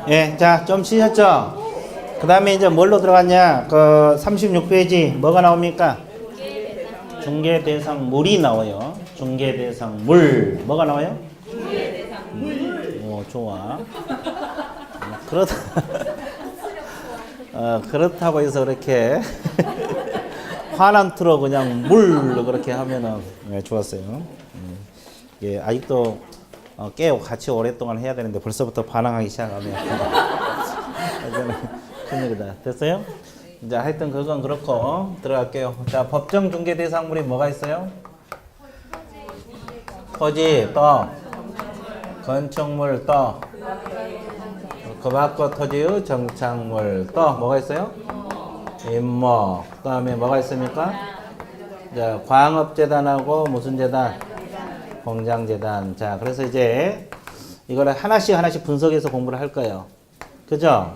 예, 자, 좀 쉬셨죠? 그 다음에 이제 뭘로 들어갔냐? 그 36페이지 뭐가 나옵니까? 중개대상물이 나와요. 중개대상물 뭐가 나와요? 오, 좋아. 그렇다. 그렇다고 해서 그렇게 화난 투로 그냥 물로 그렇게 하면은 네, 좋았어요. 예, 아직도 깨고 같이 오랫동안 해야 되는데 벌써부터 반항하기 시작하면 큰일이다. 됐어요? 이제 하여튼 그건 그렇고 들어갈게요. 자, 법정 중개 대상물이 뭐가 있어요? 토지, 또 건축물, 또 그 밖의 토지의 정착물, 또 뭐가 있어요? 임목. 그 다음에 뭐가 있습니까? 자, 광업재단하고 무슨 재단? 공장재단. 자, 그래서 이제 이거를 하나씩 분석해서 공부를 할 거예요. 그죠?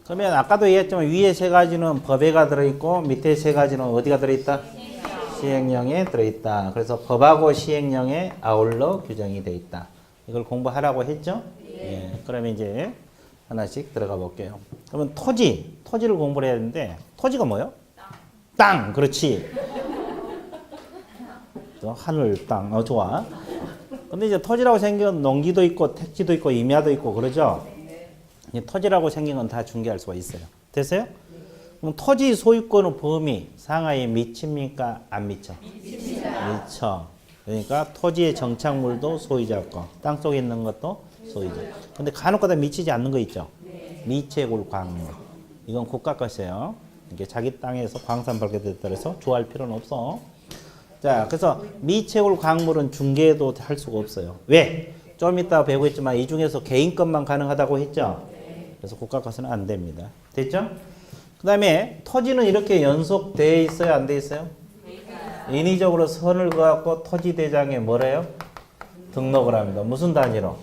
그러면 아까도 얘기했지만 위에 세 가지는 법에가 들어있고 밑에 세 가지는 어디가 들어있다? 시행령에 들어있다. 그래서 법하고 시행령에 아울러 규정이 되어 있다. 이걸 공부하라고 했죠? 예. 그러면 이제 하나씩 들어가 볼게요. 그러면 토지를 공부를 해야 되는데 토지가 뭐예요? 땅. 그렇지. 하늘, 땅. 좋아. 근데 이제 토지라고 생긴 건 농지도 있고 택지도 있고 임야도 있고 그러죠? 토지라고 생긴 건 다 중개할 수가 있어요. 됐어요? 그럼 토지 소유권의 범위 상하에 미칩니까? 안 미쳐? 미쳐. 그러니까 토지의 정착물도 소유자권, 땅속에 있는 것도 소유자. 근데 간혹가다 미치지 않는 거 있죠? 미채굴 광물. 이건 국가 것이에요. 이게 자기 땅에서 광산 발견됐다 해서 좋아할 필요는 없어. 자, 그래서 미채굴 광물은 중개도 할 수가 없어요. 왜? 좀 이따 배우고 있지만 이 중에서 개인 것만 가능하다고 했죠? 그래서 국가 것은 안 됩니다. 됐죠? 그 다음에 토지는 이렇게 연속되어 있어요? 안 돼 있어요? 인위적으로 선을 그어갖고 토지대장에 뭐래요? 등록을 합니다. 무슨 단위로?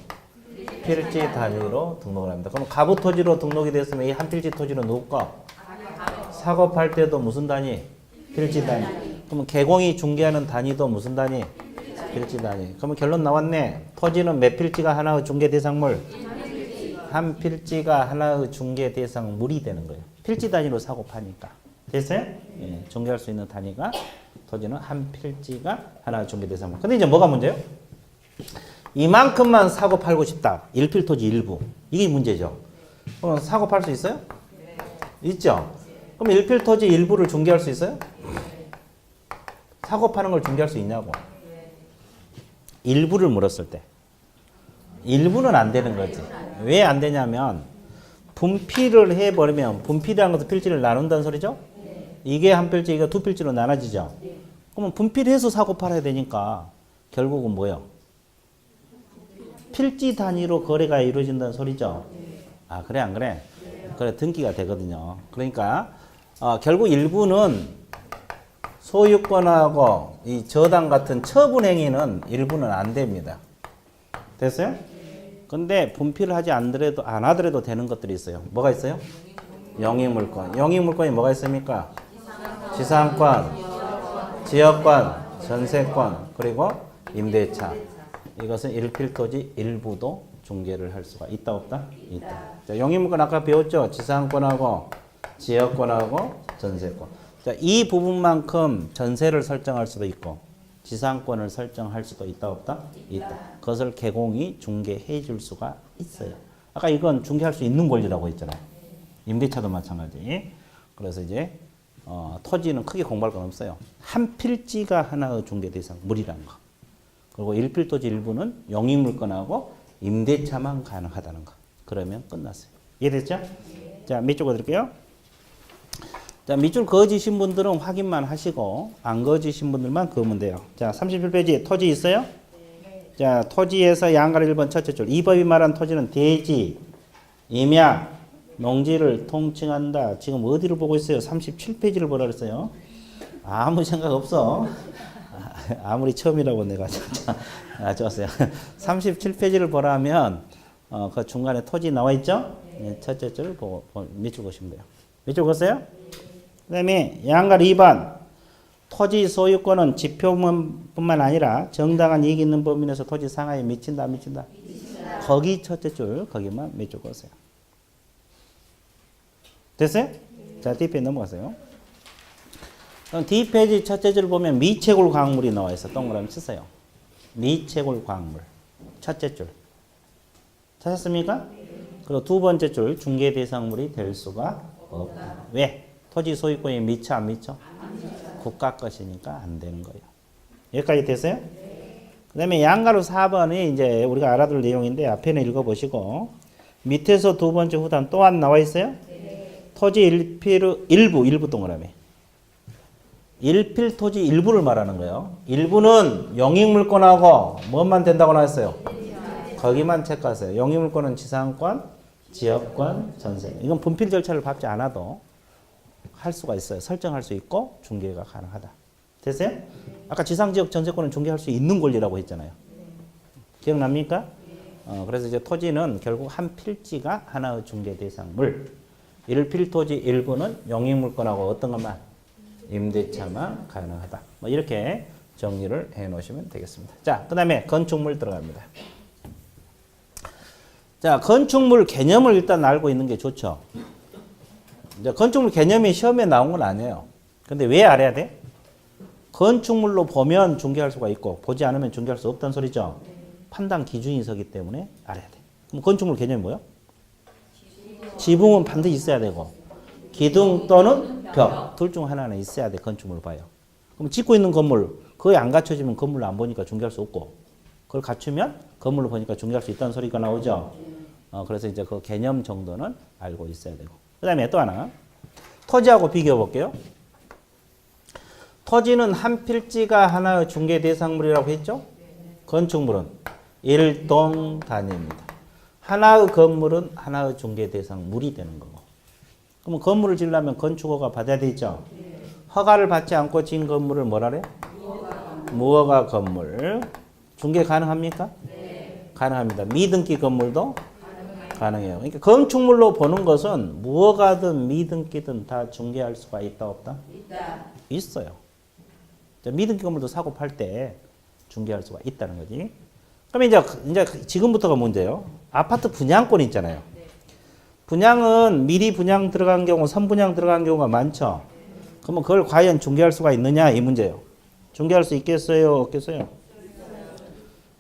필지 단위로 등록을 합니다. 그럼 가부토지로 등록이 됐으면 이 한 필지 토지는 누구 거? 사고팔 때도 무슨 단위? 필지 단위. 그러면 개공이 중개하는 단위도 무슨 단위? 필지 단위. 그러면 결론 나왔네. 토지는 몇 필지가 하나의 중개 대상물? 한 필지가 하나의 중개 대상물이 되는 거예요. 필지 단위로 사고 파니까. 됐어요? 예, 중개할 수 있는 단위가 토지는 한 필지가 하나의 중개 대상물. 근데 이제 뭐가 문제예요? 이만큼만 사고 팔고 싶다. 일필 토지 일부. 이게 문제죠. 그럼 사고 팔 수 있어요? 있죠. 그럼 일필 토지 일부를 중개할 수 있어요? 사고 파는 걸 중개할 수 있냐고. 일부를 물었을 때. 일부는 안 되는 거지. 왜 안 되냐면 분필을 해버리면 분필이라는 것도 필지를 나눈다는 소리죠? 이게 한 필지, 이게 두 필지로 나눠지죠? 그러면 분필해서 사고 팔아야 되니까 결국은 뭐예요? 필지 단위로 거래가 이루어진다는 소리죠? 아, 그래 안 그래? 그래, 등기가 되거든요. 그러니까 결국 일부는 소유권하고 이 저당 같은 처분 행위는 일부는 안 됩니다. 됐어요? 근데 분필을 하지 안 하더라도 되는 것들이 있어요. 뭐가 있어요? 영위물권. 영위물권이 뭐가 있습니까? 지상권, 지역권, 전세권, 그리고 임대차. 이것은 일필토지 일부도 중개를 할 수가 있다 없다? 있다. 자, 영위물권 아까 배웠죠? 지상권하고 지역권하고 전세권. 자, 이 부분만큼 전세를 설정할 수도 있고 지상권을 설정할 수도 있다 없다? 있다. 그것을 개공이 중개해 줄 수가 있어요. 아까 이건 중개할 수 있는 권리라고 했잖아요. 임대차도 마찬가지. 그래서 이제 토지는 크게 공부할 건 없어요. 한 필지가 하나의 중개 대상물이라는 거. 그리고 일필토지 일부는 영위물권하고 임대차만 가능하다는 거. 그러면 끝났어요. 이해됐죠? 자, 밑줄 그어드릴게요. 자, 밑줄 그어지신 분들은 확인만 하시고 안 그어지신 분들만 그으면 돼요. 자, 37페이지 토지 있어요? 네. 자, 토지에서 양가를 1번 첫째 줄. 이 법이 말한 토지는 대지, 임야, 농지를 통칭한다. 지금 어디를 보고 있어요? 37페이지를 보라 그랬어요. 아무 생각 없어. 아무리 처음이라고 내가 좋았어요. 37페이지를 보라 하면 그 중간에 토지 나와 있죠? 네, 첫째 줄 보고 밑줄 그으시면 돼요. 밑줄 그었어요? 그 다음에 양갈 2번 토지 소유권은 지표문뿐만 아니라 정당한 이익 있는 범위 내에서 토지 상하에 미친다 안 미친다? 거기 첫째 줄 거기만 몇 줄 그으세요. 됐어요? 자, 뒷페이지 넘어가세요. 그럼 뒷페이지 첫째 줄 보면 미채굴 광물이 나와 있어. 동그라미 치세요. 미채굴 광물. 첫째 줄. 찾았습니까? 그리고 두 번째 줄 중개 대상물이 될 수가 없다. 왜? 토지 소유권이 미쳐 안 미쳐? 국가 것이니까 안 되는 거예요. 여기까지 됐어요? 그 다음에 양가로 4번이 이제 우리가 알아둘 내용인데 앞에는 읽어보시고 밑에서 두 번째 후단 또한 나와 있어요? 토지 일부 동그라미. 일필 토지 일부를 말하는 거예요. 일부는 영익물권하고 뭐만 된다고 나왔어요? 거기만 체크하세요. 영익물권은 지상권, 지역권, 전세. 이건 분필 절차를 밟지 않아도 할 수가 있어요. 설정할 수 있고 중개가 가능하다. 됐어요? 아까 지상지역 전세권은 중개할 수 있는 권리라고 했잖아요. 기억납니까? 그래서 이제 토지는 결국 한 필지가 하나의 중개 대상물. 일필 토지 일부는 영익물권하고 어떤 것만? 임대차만 가능하다. 뭐 이렇게 정리를 해 놓으시면 되겠습니다. 자, 그 다음에 건축물 들어갑니다. 자, 건축물 개념을 일단 알고 있는 게 좋죠. 이제 건축물 개념이 시험에 나온 건 아니에요. 근데 왜 알아야 돼? 건축물로 보면 중개할 수가 있고 보지 않으면 중개할 수 없다는 소리죠. 판단 기준이 서기 때문에 알아야 돼. 그럼 건축물 개념이 뭐야? 지붕은 반드시 있어야 되고 기둥 또는 벽 둘 중 하나는 있어야 돼. 건축물을 봐요. 그럼 짓고 있는 건물 거의 안 갖춰지면 건물을 안 보니까 중개할 수 없고 그걸 갖추면 건물로 보니까 중개할 수 있다는 소리가 나오죠. 그래서 이제 그 개념 정도는 알고 있어야 되고. 그 다음에 또 하나 토지하고 비교해 볼게요. 토지는 한 필지가 하나의 중개 대상물이라고 했죠. 건축물은 일동 단위입니다. 하나의 건물은 하나의 중개 대상물이 되는 거고. 그러면 건물을 지으려면 건축허가 받아야 되죠. 허가를 받지 않고 지은 건물을 뭐라 그래? 무허가 건물. 중개 가능합니까? 네. 가능합니다. 미등기 건물도 가능해요. 그러니까 건축물로 보는 것은 무허가든 미등기든 다 중개할 수가 있다 없다? 있다. 있어요. 미등기 건물도 사고 팔 때 중개할 수가 있다는 거지. 그럼 이제 지금부터가 문제예요. 아파트 분양권 있잖아요. 분양은 미리 분양 들어간 경우, 선분양 들어간 경우가 많죠. 그러면 그걸 과연 중개할 수가 있느냐 이 문제예요. 중개할 수 있겠어요, 없겠어요?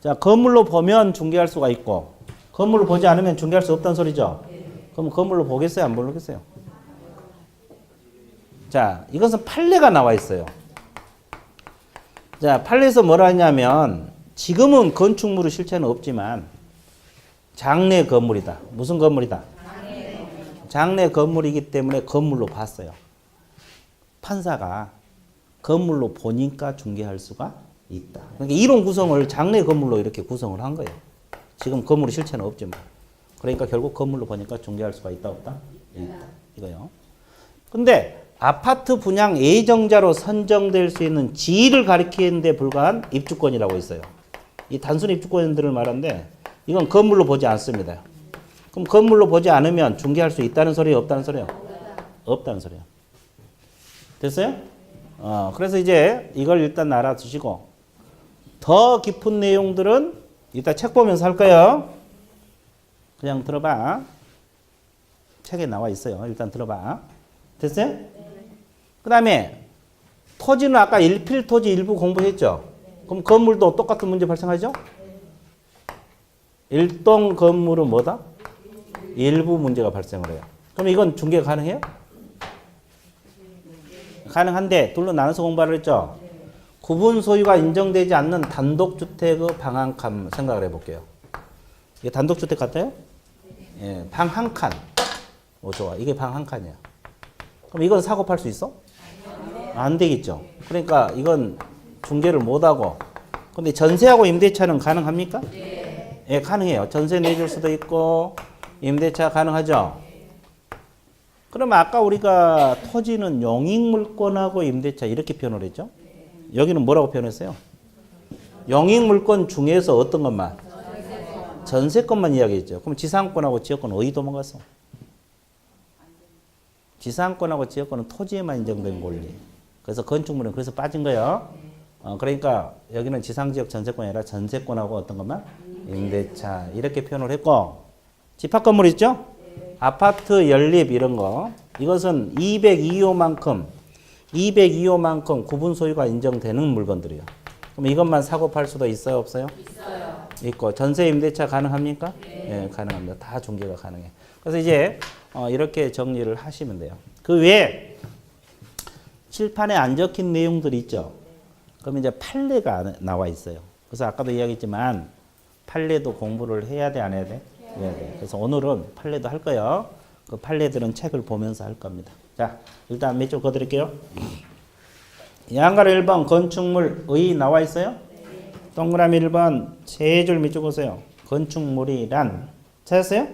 자, 건물로 보면 중개할 수가 있고 건물로 보지 않으면 중개할 수 없다는 소리죠. 그럼 건물로 보겠어요, 안 보겠어요? 자, 이것은 판례가 나와 있어요. 자, 판례에서 뭐라 했냐면 지금은 건축물의 실체는 없지만 장래 건물이다. 무슨 건물이다? 장래 건물이기 때문에 건물로 봤어요. 판사가 건물로 보니까 중개할 수가 있다. 그러니까 이론 구성을 장래 건물로 이렇게 구성을 한 거예요. 지금 건물의 실체는 없지만. 그러니까 결국 건물로 보니까 중개할 수가 있다 없다? 있다. 이거요. 근데 아파트 분양 예정자로 선정될 수 있는 지위를 가리키는 데 불과한 입주권이라고 있어요. 이 단순 입주권들을 말하는데 이건 건물로 보지 않습니다. 그럼 건물로 보지 않으면 중개할 수 있다는 소리예요, 없다는 소리예요? 없다는 소리예요. 됐어요? 그래서 이제 이걸 일단 알아두시고 더 깊은 내용들은 이따 책 보면서 할 거예요. 그냥 들어봐. 책에 나와 있어요. 일단 들어봐. 됐어요? 그 다음에 토지는 아까 일필 토지 일부 공부했죠? 그럼 건물도 똑같은 문제 발생하죠? 일동 건물은 뭐다? 일부 문제가 발생을 해요. 그럼 이건 중개 가능해요? 가능한데 둘로 나눠서 공부하려 했죠? 구분 소유가 인정되지 않는 단독주택의 방 한 칸 생각을 해볼게요. 이게 단독주택 같아요? 예, 방 한 칸. 좋아. 이게 방 한 칸이야. 그럼 이건 사고 팔 수 있어? 안 되겠죠. 그러니까 이건 중개를 못하고. 근데 전세하고 임대차는 가능합니까? 네. 예, 가능해요. 전세 내줄 수도 있고 임대차 가능하죠. 그러면 아까 우리가 토지는 영익물권하고 임대차 이렇게 표현을 했죠. 여기는 뭐라고 표현했어요? 영익물권 중에서 어떤 것만? 전세권만 이야기했죠. 그럼 지상권하고 지역권은 어디 도망갔어? 지상권하고 지역권은 토지에만 인정된 권리. 그래서 건축물은 그래서 빠진 거예요. 그러니까 여기는 지상지역 전세권이 아니라 전세권하고 어떤 것만? 임대차 이렇게 표현을 했고 집합 건물 있죠? 아파트 연립 이런 거 이것은 202호만큼 구분 소유가 인정되는 물건들이에요. 그럼 이것만 사고 팔 수도 있어요, 없어요? 있어요. 있고 전세 임대차 가능합니까? 네, 가능합니다. 다 중개가 가능해. 그래서 이제 이렇게 정리를 하시면 돼요. 그 외에 칠판에 안 적힌 내용들이 있죠. 그럼 이제 판례가 나와 있어요. 그래서 아까도 이야기했지만 판례도 공부를 해야 돼, 안 해야 돼? 해야 돼. 그래서 오늘은 판례도 할 거예요. 그 판례들은 책을 보면서 할 겁니다. 자, 일단 몇 줄 거드릴게요. 양가로 1번 건축물의 나와 있어요? 동그라미 1번 세 줄 밑줄 보세요. 건축물이란 찾았어요?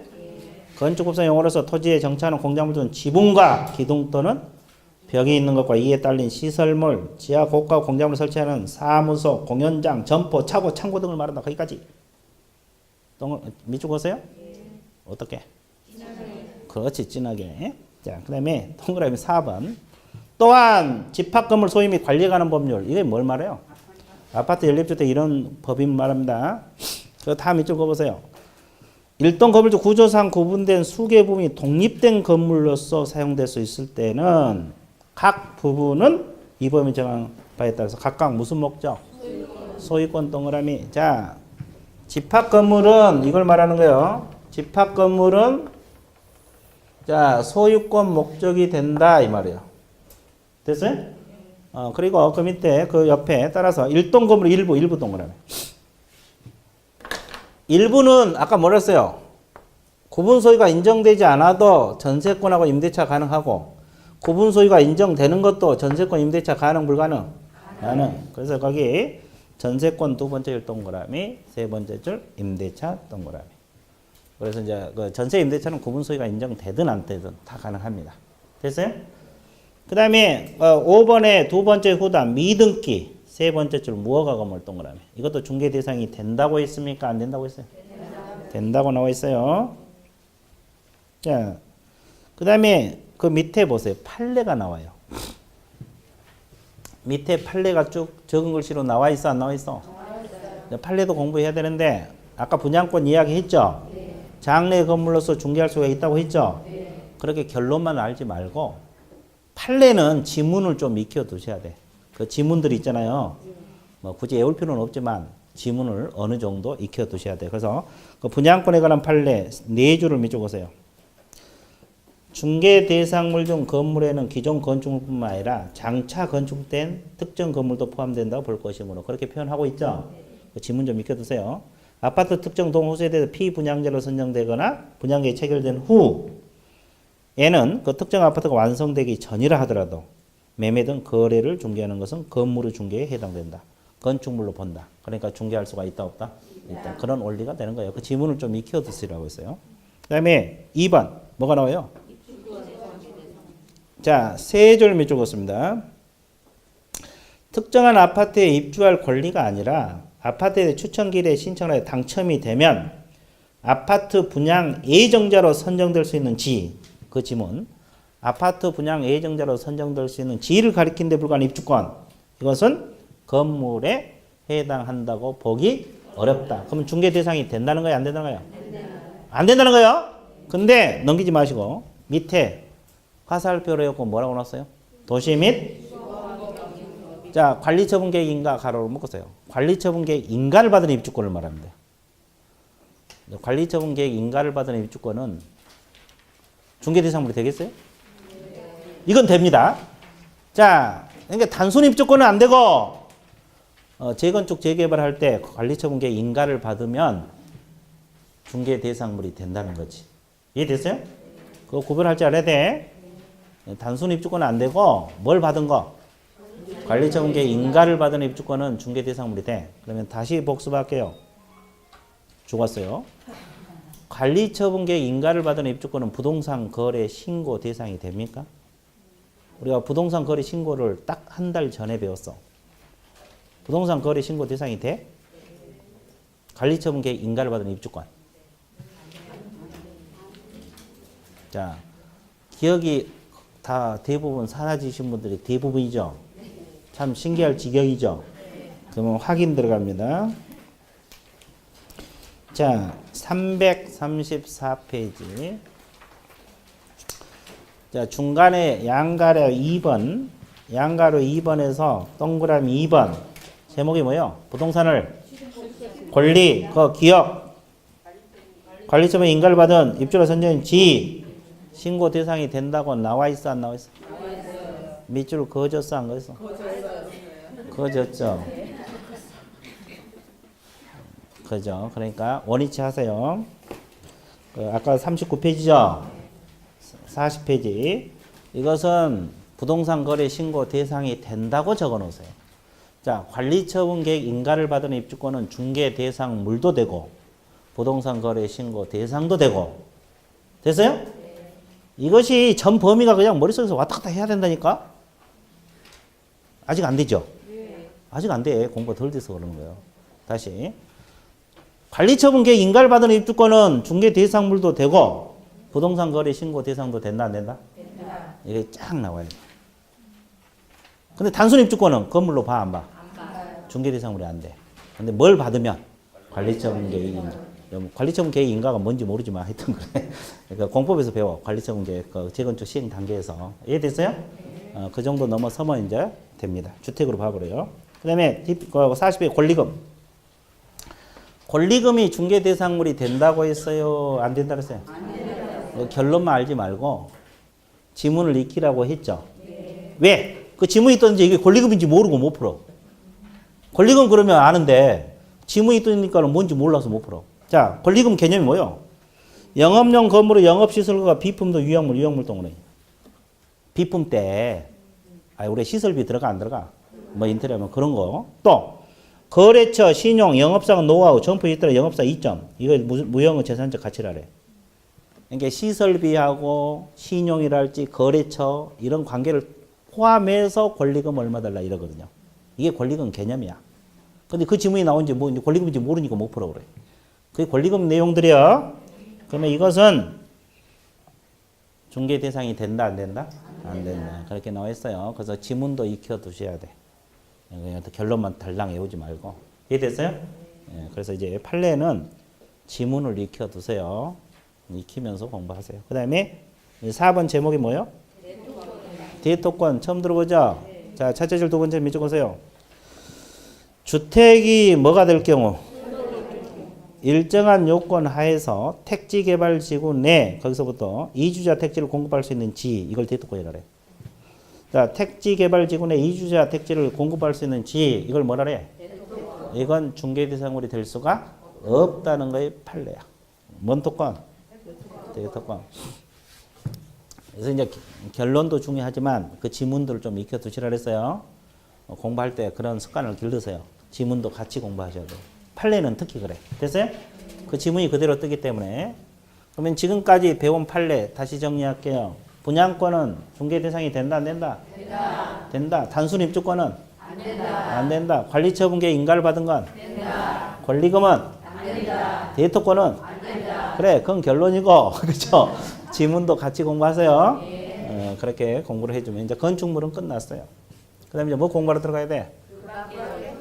건축법상 용어로서 토지에 정착하는 공작물 중 지붕과 기둥 또는 벽이 있는 것과 이에 딸린 시설물, 지하 고가 공작물을 설치하는 사무소, 공연장, 점포, 차고, 창고 등을 말한다. 거기까지. 밑줄 보세요? 어떻게? 그렇지, 진하게. 자, 그 다음에 동그라미 4번. 또한 집합 건물 소유 및 관리에 관한 법률. 이게 뭘 말해요? 아파트 연립주택 이런 법인 말합니다. 그 다음 밑줄 그어보세요. 일동 건물주 구조상 구분된 수개 부분이 독립된 건물로서 사용될 수 있을 때는 각 부분은 이 법이 정한 바에 따라서 각각 무슨 목적? 소유권 동그라미. 자, 집합 건물은 이걸 말하는 거예요. 집합 건물은 자 소유권 목적이 된다 이 말이에요. 됐어요? 그리고 그 밑에 그 옆에 따라서 일동 건물 일부 동그라미. 일부는 아까 뭐라 했어요? 구분 소유가 인정되지 않아도 전세권하고 임대차 가능하고 구분 소유가 인정되는 것도 전세권 임대차 가능 불가능? 가능. 그래서 거기 전세권 두 번째 줄 동그라미, 세 번째 줄 임대차 동그라미. 그래서 이제 그 전세 임대차는 구분 소유가 인정되든 안 되든 다 가능합니다. 됐어요? 그 다음에 5번에 두 번째 후단 미등기 세 번째 줄 무허가 건물 동그라미. 이것도 중개 대상이 된다고 했습니까? 안 된다고 했어요? 된다고 나와 있어요. 자, 그 다음에 그 밑에 보세요. 판례가 나와요. 밑에 판례가 쭉 적은 글씨로 나와 있어, 안 나와 있어? 판례도 공부해야 되는데 아까 분양권 이야기 했죠? 장래 건물로서 중개할 수가 있다고 했죠? 그렇게 결론만 알지 말고 판례는 지문을 좀 익혀 두셔야 돼. 그 지문들이 있잖아요. 뭐 굳이 외울 필요는 없지만 지문을 어느 정도 익혀 두셔야 돼. 그래서 그 분양권에 관한 판례 네 줄을 밑줄 보세요. 중개 대상물 중 건물에는 기존 건축물뿐만 아니라 장차 건축된 특정 건물도 포함된다고 볼 것이므로 그렇게 표현하고 있죠. 그 지문 좀 익혀두세요. 아파트 특정 동호수에 대해서 피분양자로 선정되거나 분양계획이 체결된 후에는 그 특정 아파트가 완성되기 전이라 하더라도 매매 등 거래를 중개하는 것은 건물의 중개에 해당된다. 건축물로 본다. 그러니까 중개할 수가 있다 없다? 있다. 그런 원리가 되는 거예요. 그 지문을 좀 익혀두시라고 했어요. 그 다음에 2번 뭐가 나와요? 자, 세 줄 밑줄 긋습니다. 특정한 아파트에 입주할 권리가 아니라 아파트에 추천기일에 신청을 해 당첨이 되면 아파트 분양 예정자로 선정될 수 있는 지, 그 지문, 아파트 분양 예정자로 선정될 수 있는 지를 가리킨 데 불과한 입주권, 이것은 건물에 해당한다고 보기 어렵다. 그러면 중개 대상이 된다는 거예요? 안 된다는 거예요? 안 된다는 거예요? 근데 넘기지 마시고 밑에 화살표로 해갖고 뭐라고 나왔어요? 도시 및 자 관리처분계획인가 가로로 묶었어요. 관리처분계획 인가를 받은 입주권을 말합니다. 관리처분계획 인가를 받은 입주권은 중개대상물이 되겠어요? 이건 됩니다. 자, 그러니까 단순 입주권은 안 되고 재건축 재개발할 때 관리처분계획 인가를 받으면 중개대상물이 된다는 거지. 이해됐어요? 그거 구별할 줄 알아야 돼. 단순 입주권은 안 되고 뭘 받은 거? 관리처분계획 인가를 받은 입주권은 중개대상물이 돼. 그러면 다시 복습할게요. 죽었어요. 관리처분계획 인가를 받은 입주권은 부동산 거래 신고 대상이 됩니까? 우리가 부동산 거래 신고를 딱 한 달 전에 배웠어. 부동산 거래 신고 대상이 돼? 관리처분계획 인가를 받은 입주권. 자, 기억이 다 대부분 사라지신 분들이 대부분이죠. 참 신기할 지경이죠. 그러면 확인 들어갑니다. 자, 334페이지. 자, 중간에 양가로 2번, 양가로 2번에서 동그라미 2번. 제목이 뭐예요? 부동산을 권리, 기업, 관리처분 인가를 받은 입주자 선정인 지, 신고 대상이 된다고 나와 있어, 안 나와 있어? 밑줄 그어졌어, 안 그었어? 그어졌죠. 그죠? 그러니까 원위치 하세요. 아까 39페이지죠? 40페이지. 이것은 부동산 거래 신고 대상이 된다고 적어 놓으세요. 자, 관리처분 계획 인가를 받은 입주권은 중개 대상 물도 되고 부동산 거래 신고 대상도 되고. 됐어요? 이것이 전 범위가 그냥 머릿속에서 왔다 갔다 해야 된다니까? 아직 안 되죠? 아직 안 돼. 공부가 덜 돼서 그러는 거예요. 다시. 관리처분 계획 인가를 받은 입주권은 중개 대상물도 되고 부동산 거래 신고 대상도 된다, 안 된다? 된다. 이게 쫙 나와요. 근데 단순 입주권은 건물로 봐, 안 봐? 안 봐요. 중개 대상물이 안 돼. 근데 뭘 받으면? 관리처분 계획 인가. 관리처분 계획 인가가 뭔지 모르지만 하여튼 그래. 그러니까 공법에서 배워. 관리처분 계획 재건축 시행 단계에서. 이해됐어요? 그 정도 넘어서면 이제 됩니다. 주택으로 봐버려요. 그 다음에 40회 권리금. 권리금이 중개 대상물이 된다고 했어요? 안 된다고 했어요? 안 된다고. 결론만 알지 말고 지문을 익히라고 했죠? 네. 왜? 그 지문이 있던지 이게 권리금인지 모르고 못 풀어. 권리금 그러면 아는데 지문이 뜨니까는 뭔지 몰라서 못 풀어. 자, 권리금 개념이 뭐예요? 영업용 건물의 영업시설과 비품도 유형물 동원해. 비품 때 우리 시설비 들어가 안 들어가? 뭐 인테리어면 그런 거. 또 거래처, 신용, 영업상 노하우, 점포 있더라 영업사 이점. 이거 무형의 재산적 가치라래. 그러니까 시설비하고 신용이랄지 거래처 이런 관계를 포함해서 권리금 얼마 달라 이러거든요. 이게 권리금 개념이야. 근데 그 지문이 나온지 뭐 권리금인지 모르니까 못 풀어 그래. 그게 권리금 내용들이야. 그러면 이것은 중개 대상이 된다, 안 된다? 안 된다. 그렇게 나와 있어요. 그래서 지문도 익혀 두셔야 돼. 결론만 달랑 외우지 말고. 이해됐어요? 예, 그래서 이제 판례는 지문을 익혀 두세요. 익히면서 공부하세요. 그 다음에 4번 제목이 뭐예요? 대토권. 처음 들어보죠? 자, 첫째 줄 두 번째 밑줄 보세요. 주택이 뭐가 될 경우? 일정한 요건 하에서 택지개발지구 내 거기서부터 이주자 택지를 공급할 수 있는 지, 이걸 대토권이라 그래. 자, 택지개발지구 내 이주자 택지를 공급할 수 있는 지, 이걸 뭐라 그래? 이건 중개대상물이 될 수가 없다는 거의 판례야. 뭔 토권? 대토권. 그래서 이제 결론도 중요하지만 그 지문들을 좀 익혀두시라 그랬어요. 공부할 때 그런 습관을 기르세요. 지문도 같이 공부하셔야 돼요. 판례는 특히 그래. 됐어요? 그 지문이 그대로 뜨기 때문에. 그러면 지금까지 배운 판례 다시 정리할게요. 분양권은 중개 대상이 된다, 안 된다? 된다. 된다. 단순 입주권은? 안 된다. 안 된다. 관리처분계 인가를 받은 건? 된다. 권리금은? 안 된다. 대토권은? 안 된다. 그래, 그건 결론이고, 그렇죠? 지문도 같이 공부하세요. 네. 그렇게 공부를 해주면 이제 건축물은 끝났어요. 그 다음에 이제 뭐 공부하러 들어가야 돼?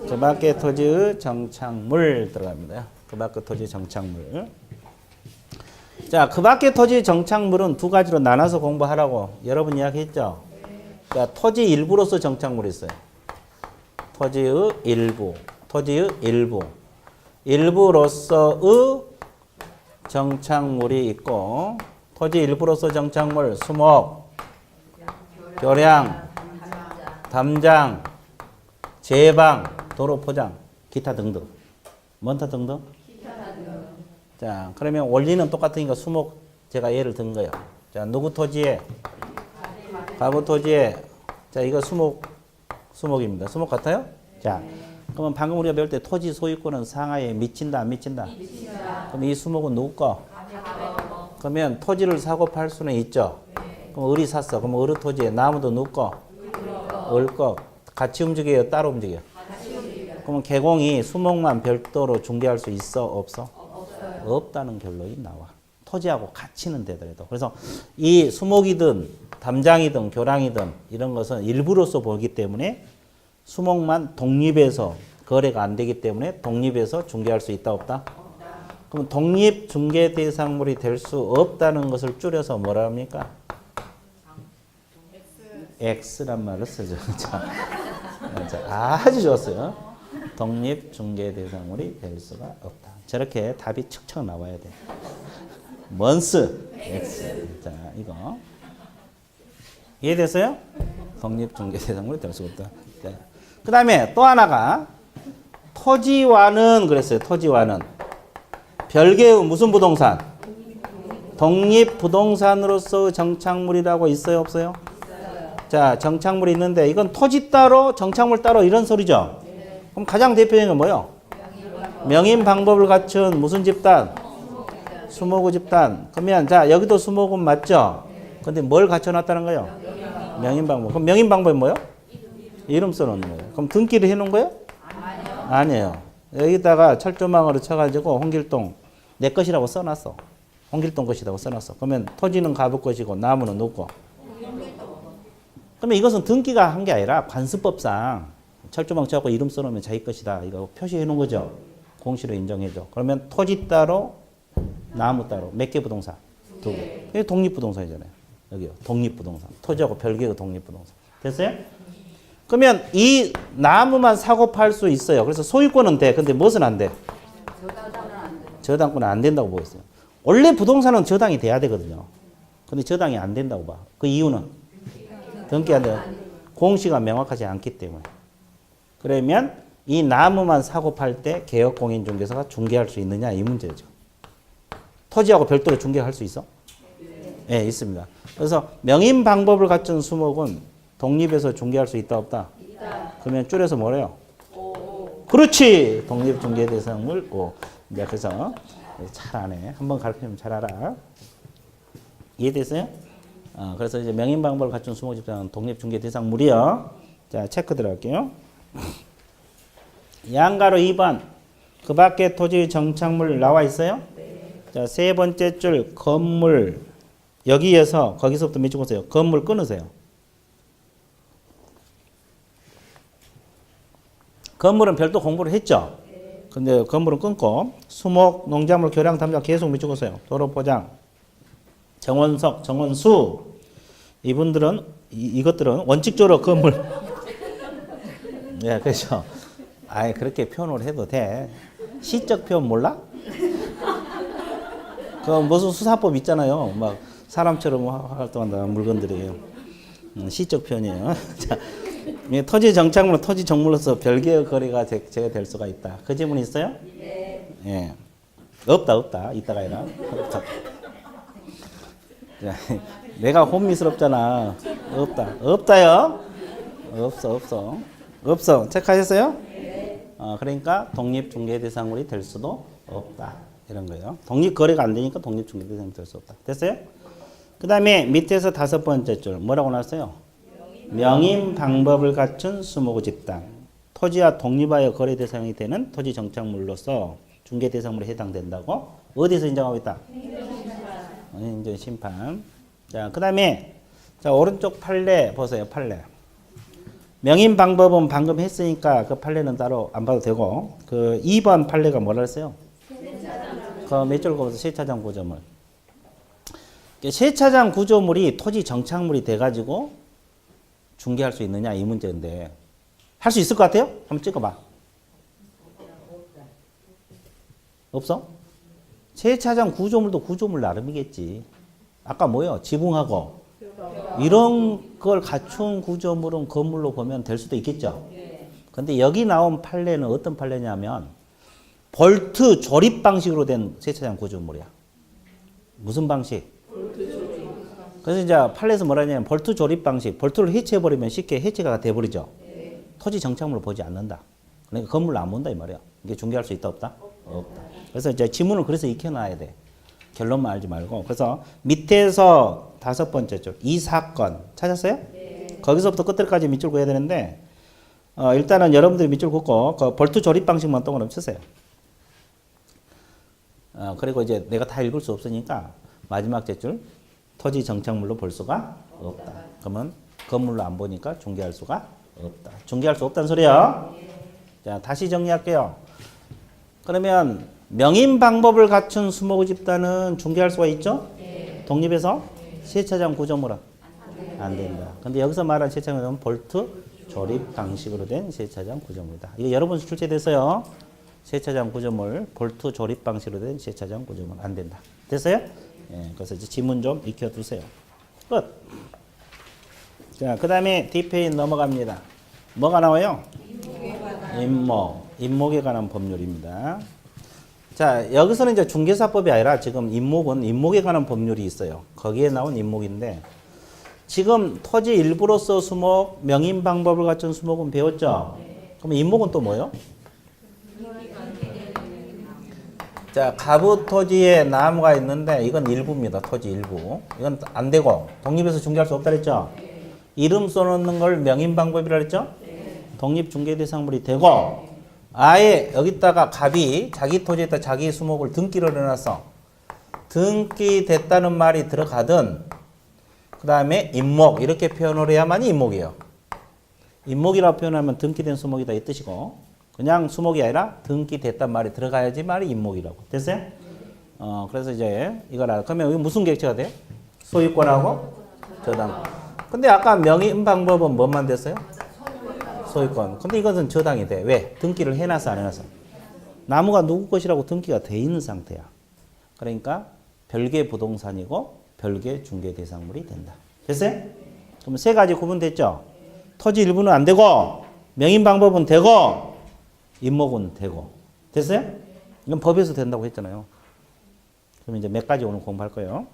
그 밖에 토지 정착물 들어갑니다. 그 밖에 토지 정착물. 자, 그 밖에 토지 정착물은 두 가지로 나눠서 공부하라고 여러분 이야기했죠? 자, 토지 일부로서 정착물이 있어요. 토지의 일부. 토지의 일부. 일부로서의 정착물이 있고, 토지 일부로서 정착물, 수목, 교량, 담장, 제방, 도로 포장, 기타 등등. 뭔타 등등? 기타 등등. 자, 그러면 원리는 똑같으니까 수목 제가 예를 든 거예요. 자, 누구 토지에? 가구 토지에. 자, 이거 수목입니다. 수목 같아요? 자, 그러면 방금 우리가 배울 때 토지 소유권은 상하에 미친다, 안 미친다? 미친다. 그럼 이 수목은 누구 거? 그러면 토지를 사고 팔 수는 있죠. 그럼 을이 샀어. 그럼 을의 토지에 나무도 누구 거? 을 거. 같이 움직여요? 따로 움직여요? 그러면 개공이 수목만 별도로 중개할 수 있어? 없어? 없어요. 없다는 결론이 나와. 토지하고 같이는 되더라도. 그래서 이 수목이든 담장이든 교량이든 이런 것은 일부로서 보기 때문에 수목만 독립해서 거래가 안 되기 때문에 독립해서 중개할 수 있다 없다? 없다. 그럼 독립 중개 대상물이 될 수 없다는 것을 줄여서 뭐라 합니까? X란 말을 쓰죠. 자, 아주 좋았어요. 독립 중개 대상물이 될 수가 없다. 저렇게 답이 척척 나와야 돼. 먼스 X. 자, 이거 이해됐어요? 독립 중개 대상물이 될 수가 없다. 그 다음에 또 하나가 토지와는 그랬어요. 토지와는 별개의 무슨 부동산? 독립 부동산으로서 정착물이라고 있어요? 없어요? 자, 정착물이 있는데 이건 토지 따로 정착물 따로 이런 소리죠. 그럼 가장 대표적인 건 뭐예요? 명인 방법을 갖춘 무슨 집단? 수목구 집단. 그러면 자, 여기도 수목은 맞죠? 근데 뭘 갖춰놨다는 거예요? 명인 방법. 그럼 명인 방법이 뭐예요? 이름 써놓는 거예요. 그럼 등기를 해놓은 거예요? 아니에요. 여기다가 철조망으로 쳐가지고 홍길동 내 것이라고 써놨어. 홍길동 것이라고 써놨어. 그러면 토지는 가부 것이고 나무는 누구? 그러면 이것은 등기가 한 게 아니라 관습법상 철조망 쳐갖고 이름 써놓으면 자기 것이다. 이거 표시해 놓은 거죠. 공시로 인정해줘. 그러면 토지 따로 나무 따로 몇 개 부동산? 두 개. 이게 독립부동산이잖아요. 여기요. 독립부동산. 토지하고 별개의 독립부동산. 됐어요? 그러면 이 나무만 사고 팔 수 있어요. 그래서 소유권은 돼. 근데 무엇은 안 돼? 저당권은 안 된다고 보고 있어요. 원래 부동산은 저당이 돼야 되거든요. 근데 저당이 안 된다고 봐. 그 이유는 등기 안 돼. 공시가 명확하지 않기 때문에. 그러면 이 나무만 사고 팔 때 개업공인중개사가 중개할 수 있느냐 이 문제죠. 토지하고 별도로 중개할 수 있어? 네, 있습니다. 그래서 명인 방법을 갖춘 수목은 독립해서 중개할 수 있다 없다? 있다. 그러면 줄여서 뭐래요? 오. 그렇지. 독립 중개 대상물 5. 이제 그래서 잘하네. 한번 가르치면 잘 알아. 이해됐어요? 그래서 이제 명인 방법을 갖춘 수목 집단은 독립 중개 대상물이요. 자, 체크 들어갈게요. 양가로 2번. 그 밖에 토지 정착물 나와 있어요? 네. 자, 세 번째 줄 건물. 여기에서 거기서부터 밑줄 보세요. 건물 끊으세요. 건물은 별도 공부를 했죠. 근데 건물은 끊고 수목, 농작물, 교량, 담장 계속 밑줄 보세요. 도로 포장, 정원석, 정원수 이분들은 이것들은 원칙적으로 건물 예, 그렇죠. 아예 그렇게 표현을 해도 돼. 시적 표현 몰라? 그 무슨 수사법 있잖아요. 막 사람처럼 활동한다는 물건들이에요. 시적 표현이에요. 자, 토지 정착물은 토지 정물로서 별개의 거래가 제가 될 수가 있다. 그 질문 있어요? 네. 예. 없다. 이따가 해라. 없다. 자, 내가 혼미스럽잖아. 없다요? 없어. 체크하셨어요? 네. 그러니까 독립중개대상물이 될 수도 없다. 이런 거예요. 독립거래가 안 되니까 독립중개대상물이 될 수 없다. 됐어요? 그 다음에 밑에서 5번째 줄 뭐라고 나왔어요? 명인 방법을 갖춘 수목구 집단. 토지와 독립하여 거래 대상이 되는 토지 정착물로서 중개 대상물에 해당된다고? 어디서 인정하고 있다? 인정 심판. 자, 그 다음에 자, 오른쪽 판례 보세요. 판례. 명인 방법은 방금 했으니까 그 판례는 따로 안 봐도 되고 그 2번 판례가 뭐라 했어요? 그 몇 줄 보면서 세차장 구조물. 세차장 구조물이 토지 정착물이 돼가지고 중개할 수 있느냐 이 문제인데 할 수 있을 것 같아요? 한번 찍어봐. 없어? 세차장 구조물도 구조물 나름이겠지. 아까 뭐예요? 지붕하고 이런 걸 갖춘 구조물은 건물로 보면 될 수도 있겠죠. 근데 여기 나온 판례는 어떤 판례냐면 볼트 조립 방식으로 된 세차장 구조물이야. 무슨 방식? 그래서 이제 판례에서 뭐라 하냐면 볼트 조립 방식, 볼트를 해체해버리면 쉽게 해체가 돼버리죠. 토지 정착물을 보지 않는다. 그러니까 건물을 안 본다 이 말이야. 이게 중개할 수 있다 없다? 없다. 그래서 이제 지문을 그래서 익혀놔야 돼. 결론만 알지 말고. 그래서 밑에서 5번째 줄, 이 사건 찾았어요? 네. 거기서부터 끝까지 밑줄 그어야 되는데 일단은 여러분들이 밑줄 긋고 그 볼트 조립 방식만 동그라미 치세요. 그리고 이제 내가 다 읽을 수 없으니까 마지막 줄 토지 정착물로 볼 수가 없다. 그러면 건물로 안 보니까 중개할 수가 없다. 중개할 수 없다는 소리야. 자, 다시 정리할게요. 그러면 명인 방법을 갖춘 수목의 집단은 중개할 수가 있죠? 독립해서 세차장 구조물은 안 된다. 근데 여기서 말한 세차장은 볼트 조립 방식으로 된 세차장 구조물이다. 이거 여러분 출제됐어요. 세차장 구조물, 볼트 조립 방식으로 된 세차장 구조물 안 된다. 됐어요? 예, 그래서 이제 지문 좀 익혀두세요. 끝. 자, 그 다음에 뒷페이지 넘어갑니다. 뭐가 나와요? 임목에 관한 법률입니다. 자, 여기서는 이제 중개사법이 아니라 지금 임목에 관한 법률이 있어요. 거기에 나온 임목인데, 지금 토지 일부로서 수목, 명인 방법을 갖춘 수목은 배웠죠? 그럼 임목은 또 뭐예요? 자, 가부 토지에 나무가 있는데 이건 일부입니다. 토지 일부. 이건 안 되고 독립해서 중개할 수 없다 그랬죠? 이름 써놓는 걸 명인 방법이라 그랬죠? 독립 중개 대상물이 되고, 아예 여기다가 갑이 자기 토지에다 자기 수목을 등기를 해놨어. 등기됐다는 말이 들어가든, 그 다음에 임목 이렇게 표현을 해야만이 임목이에요. 임목이라고 표현하면 등기된 수목이다 이 뜻이고, 그냥 수목이 아니라 등기됐단 말이 들어가야지 말이 임목이라고. 됐어요? 그래서 이제 이걸 알아. 그러면 여기 무슨 객체가 돼요? 소유권하고 저당. 근데 아까 명인 방법은 뭐만 됐어요? 소유권. 근데 이것은 저당이 돼. 왜? 등기를 해놨어 안 해놨어? 나무가 누구 것이라고 등기가 돼 있는 상태야. 그러니까 별개 부동산이고 별개 중개 대상물이 된다. 됐어요? 그럼 세 가지 구분됐죠? 토지 일부는 안 되고, 명인 방법은 되고, 임목은 되고. 됐어요? 이건 법에서 된다고 했잖아요. 그럼 이제 몇 가지 오늘 공부할 거예요.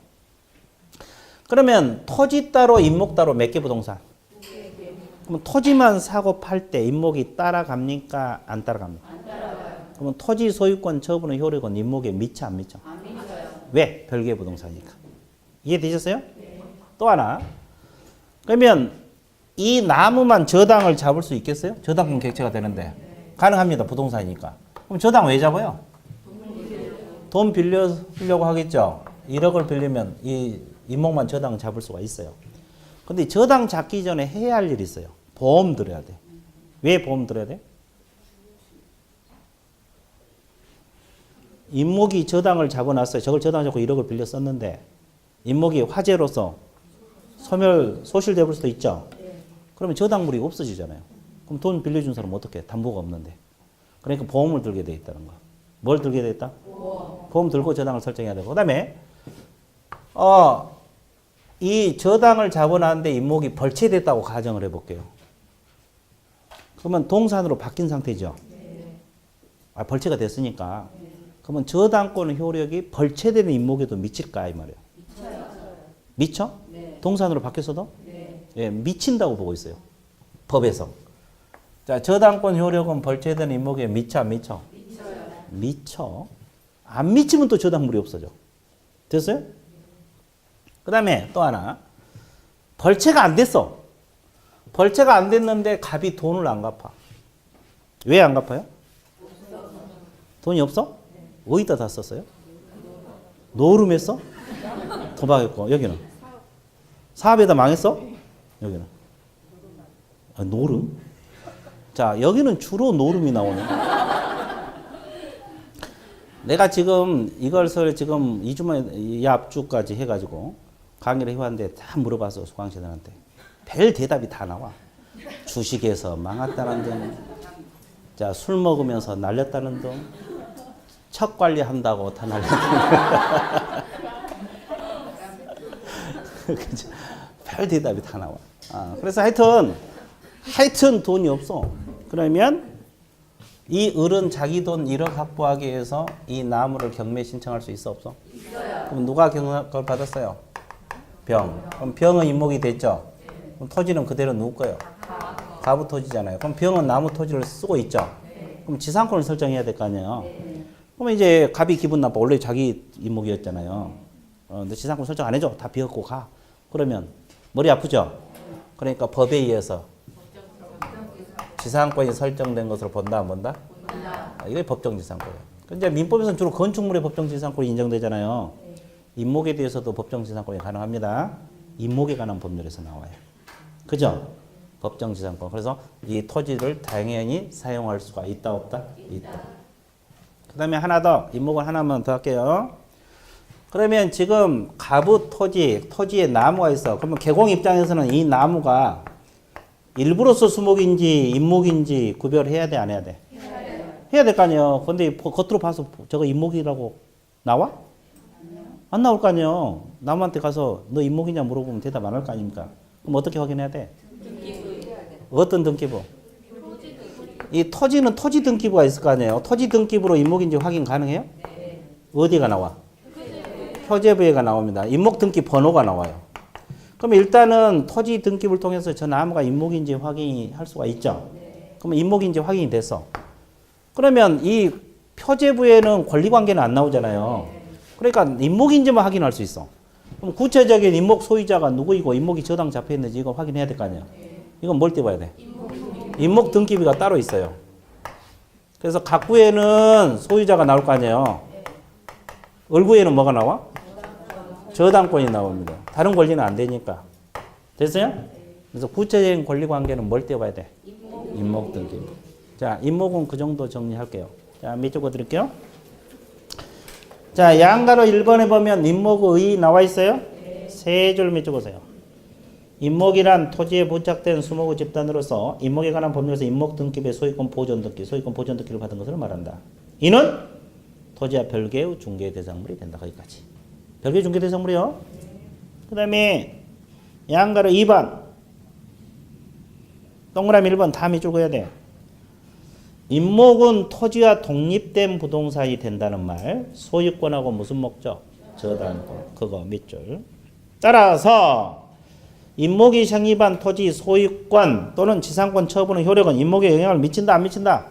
그러면 토지 따로 임목 따로 몇 개 부동산? 그러면 토지만 사고 팔 때 임목이 따라갑니까? 안 따라갑니까? 안 따라가요. 그러면 토지 소유권 처분의 효력은 임목에 미쳐 안 미쳐? 안 미쳐요. 왜? 별개 부동산이니까. 이해되셨어요? 네. 또 하나. 그러면 이 나무만 저당을 잡을 수 있겠어요? 저당권 객체가 되는데. 네. 가능합니다. 부동산이니까. 그럼 저당 왜 잡아요? 돈 빌려주려고 하겠죠. 1억을 빌리면 이 임목만 저당 잡을 수가 있어요. 근데 저당 잡기 전에 해야 할 일이 있어요. 보험 들어야 돼. 왜 보험 들어야 돼? 임목이 저당을 잡아놨어요. 저걸 저당 잡고 1억을 빌려 썼는데 임목이 화재로서 소실돼 볼 수도 있죠. 그러면 저당물이 없어지잖아요. 그럼 돈 빌려준 사람은 어떻게 해? 담보가 없는데. 그러니까 보험을 들게 돼 있다는 거야. 뭘 들게 돼 있다? 보험 들고 저당을 설정해야 되고. 그 다음에 이 저당을 잡아놨는데 임목이 벌채됐다고 가정을 해볼게요. 그러면 동산으로 바뀐 상태죠. 벌채가 됐으니까. 그러면 저당권 효력이 벌채되는 임목에도 미칠까 이 말이에요. 미쳐? 네. 동산으로 바뀌었어도? 네. 예, 미친다고 보고 있어요. 법에서. 자, 저당권 효력은 벌채되는 임목에 미쳐 안 미쳐? 미쳐요. 미쳐. 안 미치면 또 저당물이 없어져. 됐어요? 그 다음에 또 하나. 벌채가 안 됐어. 벌채가 안 됐는데 갑이 돈을 안 갚아. 왜 안 갚아요? 돈이 없어? 어디다 다 썼어요? 노름했어? 도박했고. 여기는? 사업에다 망했어? 여기는? 노름? 자, 여기는 주로 노름이 나오네. 내가 지금 이것을 지금 2주 만에 이 앞주까지 해가지고 강의를 해왔는데 다 물어봐서 수강생들한테 별 대답이 다 나와. 주식에서 망했다는 등, 자, 술 먹으면서 날렸다는 등, 척 관리한다고 다 날렸다는 등. 별 대답이 다 나와. 그래서 하여튼 돈이 없어. 그러면 이 을은 자기 돈 1억 확보하기 위해서 이 나무를 경매 신청할 수 있어 없어? 있어요. 그럼 누가 그걸 받았어요? 병. 그럼 병은 임목이 됐죠? 그럼 토지는 그대로 누구 거예요? 가부 토지잖아요. 그럼 병은 나무 토지를 쓰고 있죠? 그럼 지상권을 설정해야 될 거 아니에요? 그러면 이제 갑이 기분 나빠. 원래 자기 임목이었잖아요. 근데 지상권 설정 안 해줘. 다 비웠고 가. 그러면 머리 아프죠? 그러니까 법에 의해서 지상권이 설정된 것으로 본다 안 본다? 이게 법정지상권이에요. 근데 민법에서는 주로 건축물의 법정지상권이 인정되잖아요. 임목에 대해서도 법정지상권이 가능합니다. 임목에 관한 법률에서 나와요. 그죠? 법정지상권. 그래서 이 토지를 당연히 사용할 수가 있다 없다? 있다. 그 다음에 하나 더, 임목을 하나만 더 할게요. 그러면 지금 가부 토지에 나무가 있어. 그러면 개공 입장에서는 이 나무가 일부로서 수목인지 임목인지 구별해야 돼, 안 해야 돼? 해야 될 거 아니에요. 근데 겉으로 봐서 저거 임목이라고 나와? 안 나올 거 아니에요. 나무한테 가서 너 임목이냐 물어보면 대답 안 할 거 아닙니까? 그럼 어떻게 확인해야 돼? 어떤 등기부? 이 토지는 토지 등기부가 있을 거 아니에요. 토지 등기부로 임목인지 확인 가능해요? 어디가 나와? 표제부에가 나옵니다. 임목 등기 번호가 나와요. 그럼 일단은 토지 등기부를 통해서 저 나무가 임목인지 확인할 수가 있죠. 그러면 임목인지 확인이 됐어. 그러면 이 표제부에는 권리관계는 안 나오잖아요. 그러니까 임목인지만 확인할 수 있어. 그럼 구체적인 임목 소유자가 누구이고 임목이 저당 잡혀 있는지 이거 확인해야 될 거 아니야. 이건 뭘 떼봐야 돼? 임목 등기부가 따로 있어요. 그래서 각구에는 소유자가 나올 거 아니에요. 을구에는 뭐가 나와? 저당권이 나옵니다. 다른 권리는 안 되니까. 됐어요? 그래서 구체적인 권리관계는 뭘 떼봐야 돼? 임목 등기부. 자, 임목은 그 정도 정리할게요. 자, 밑줄 그어드릴게요. 자, 양가로 1번에 보면 임목의 나와 있어요? 세 줄 밑줄 그으세요. 임목이란 토지에 부착된 수목의 집단으로서 임목에 관한 법률에서 임목 등기부의 소유권 보존 등기를 받은 것을 말한다. 이는 토지와 별개의 중개 대상물이 된다. 거기까지. 별개의 중개 대상물이요. 그 다음에 양가로 2번. 동그라미 1번 다 밑줄 그어야 돼. 임목은 토지와 독립된 부동산이 된다는 말. 소유권하고 무슨 목적? 저당권. 그거 밑줄. 따라서 임목이 성립한 토지 소유권 또는 지상권 처분의 효력은 임목에 영향을 미친다, 안 미친다?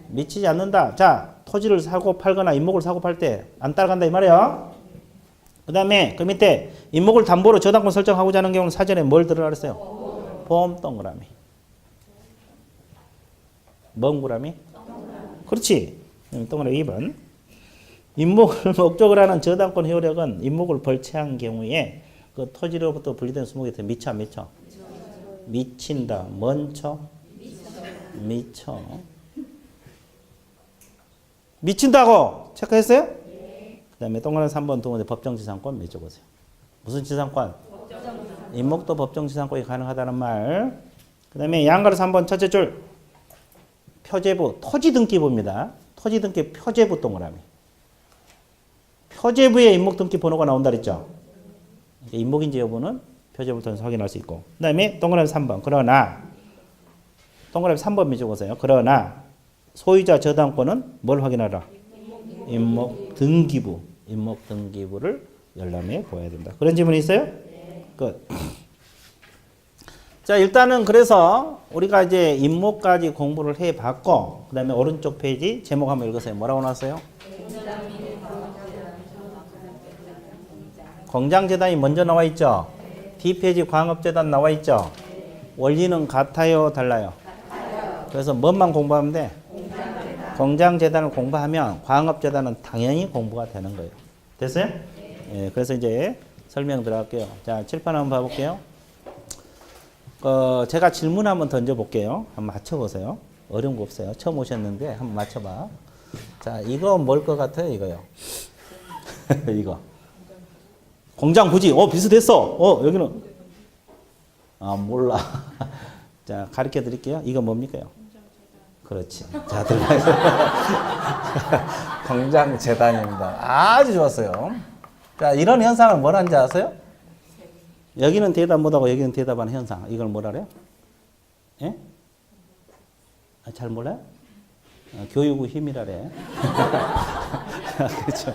미치지 않는다. 자, 토지를 사고 팔거나 임목을 사고 팔 때 안 따라간다 이 말이에요. 그 다음에 그 밑에 임목을 담보로 저당권 설정하고자 하는 경우는 사전에 뭘 들으라 그랬어요? 보험 동그라미. 멍구라미? 그렇지. 동그라미 2번. 임목을 목적으로 하는 저당권 효력은 임목을 벌채한 경우에 그 토지로부터 분리된 수목에 대해 미쳐 안 미쳐? 미친다. 먼저? 미쳐. 미친다고 체크했어요? 그 다음에 동그라미 3번 동원의 법정지상권 밑줄 보세요. 무슨 지상권? 임목도 법정지상권이 가능하다는 말. 그 다음에 양가로 3번 첫째 줄 표제부 토지등기부입니다. 토지등기 표제부 동그라미. 표제부에 임목등기 번호가 나온다 그랬죠? 임목인지 여부는 표제부를 통해서 확인할 수 있고. 그 다음에 동그라미 3번. 그러나 동그라미 3번 밑줄 보세요. 그러나 소유자 저당권은 뭘 확인하라? 임목등기부. 임목등기부를 열람해 보아야 된다. 그런 질문이 있어요? 끝. 자, 일단은 그래서 우리가 이제 임목까지 공부를 해봤고, 그 다음에 오른쪽 페이지 제목 한번 읽으세요. 뭐라고 나왔어요? 공장재단이 먼저 나와 있죠? D페이지 광업재단 나와 있죠? 원리는 같아요? 달라요? 그래서 뭐만 공부하면 돼? 공장재단을 공부하면 광업재단은 당연히 공부가 되는 거예요. 됐어요? 예, 그래서 이제 설명 들어갈게요. 자, 칠판 한번 봐볼게요. 제가 질문 한번 던져볼게요. 한번 맞춰보세요. 어려운 거 없어요. 처음 오셨는데 한번 맞춰봐. 자, 이거 뭘 것 같아요? 이거요. 이거. 공장 부지. 비슷했어. 여기는. 몰라. 자, 가르쳐 드릴게요. 이거 뭡니까요? 그렇지. 자, 들어가세요. 공장재단입니다. 아주 좋았어요. 자, 이런 현상을 뭐라는지 아세요? 여기는 대답 못하고 여기는 대답하는 현상. 이걸 뭐라 그래요? 예? 잘 몰라요? 교육의 힘이라래. 그렇죠.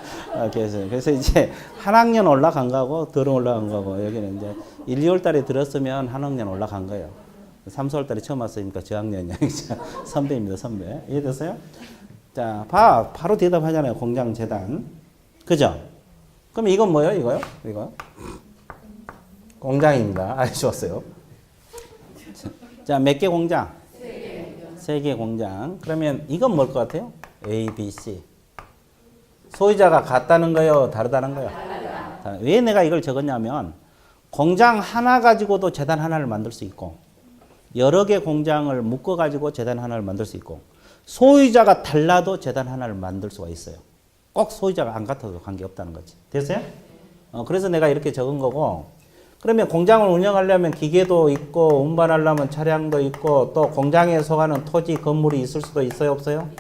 그래서 이제 한 학년 올라간 거고, 덜 올라간 거고, 여기는 이제 1, 2월 달에 들었으면 한 학년 올라간 거예요. 3, 4월 달에 처음 왔으니까 저학년이야. 선배입니다, 선배. 이해됐어요? 자, 바로 대답하잖아요. 공장재단. 그죠? 그럼 이건 뭐예요, 이거요? 이거? 공장입니다. 아주 좋았어요. 자, 몇 개 공장? 3개 공장. 그러면 이건 뭘 것 같아요? A, B, C. 소유자가 같다는 거요? 다르다는 거요? 왜 내가 이걸 적었냐면 공장 하나 가지고도 재단 하나를 만들 수 있고 여러 개 공장을 묶어 가지고 재단 하나를 만들 수 있고 소유자가 달라도 재단 하나를 만들 수가 있어요. 꼭 소유자가 안 같아도 관계없다는 거지. 됐어요? 그래서 내가 이렇게 적은 거고, 그러면 공장을 운영하려면 기계도 있고 운반하려면 차량도 있고 또 공장에 속하는 토지 건물이 있을 수도 있어요, 없어요?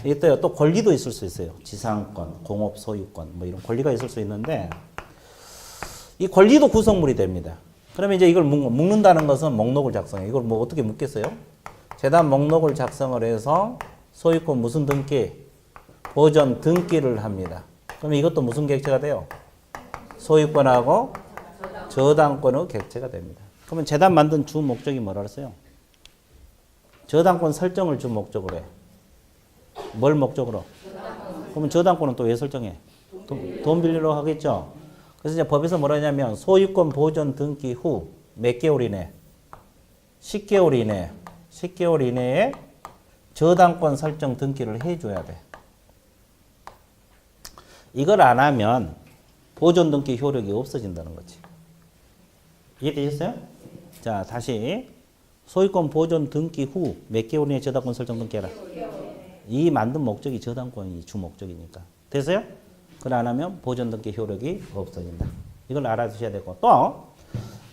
있어요. 또 권리도 있을 수 있어요. 지상권, 공업 소유권 뭐 이런 권리가 있을 수 있는데 이 권리도 구성물이 됩니다. 그러면 이제 이걸 묶는다는 것은 목록을 작성해. 이걸 뭐 어떻게 묶겠어요? 재단 목록을 작성을 해서 소유권 무슨 등기? 보전 등기를 합니다. 그러면 이것도 무슨 객체가 돼요? 소유권하고 저당권의 객체가 됩니다. 그러면 재단 만든 주 목적이 뭐라 그랬어요? 저당권 설정을 주 목적으로 해. 뭘 목적으로? 그러면 저당권은 또 왜 설정해? 돈 빌리러 하겠죠? 그래서 이제 법에서 뭐라 하냐면 소유권 보존 등기 후 몇 개월 이내? 10개월 이내. 10개월 이내에 저당권 설정 등기를 해줘야 돼. 이걸 안 하면 보존 등기 효력이 없어진다는 거지. 이해되셨어요? 자, 다시 소유권 보존 등기 후 몇 개월 이내 저당권 설정 등기해라. 이 만든 목적이 저당권이 주 목적이니까. 됐어요? 그걸 안 하면 보존 등기 효력이 없어진다. 이걸 알아두셔야 되고 또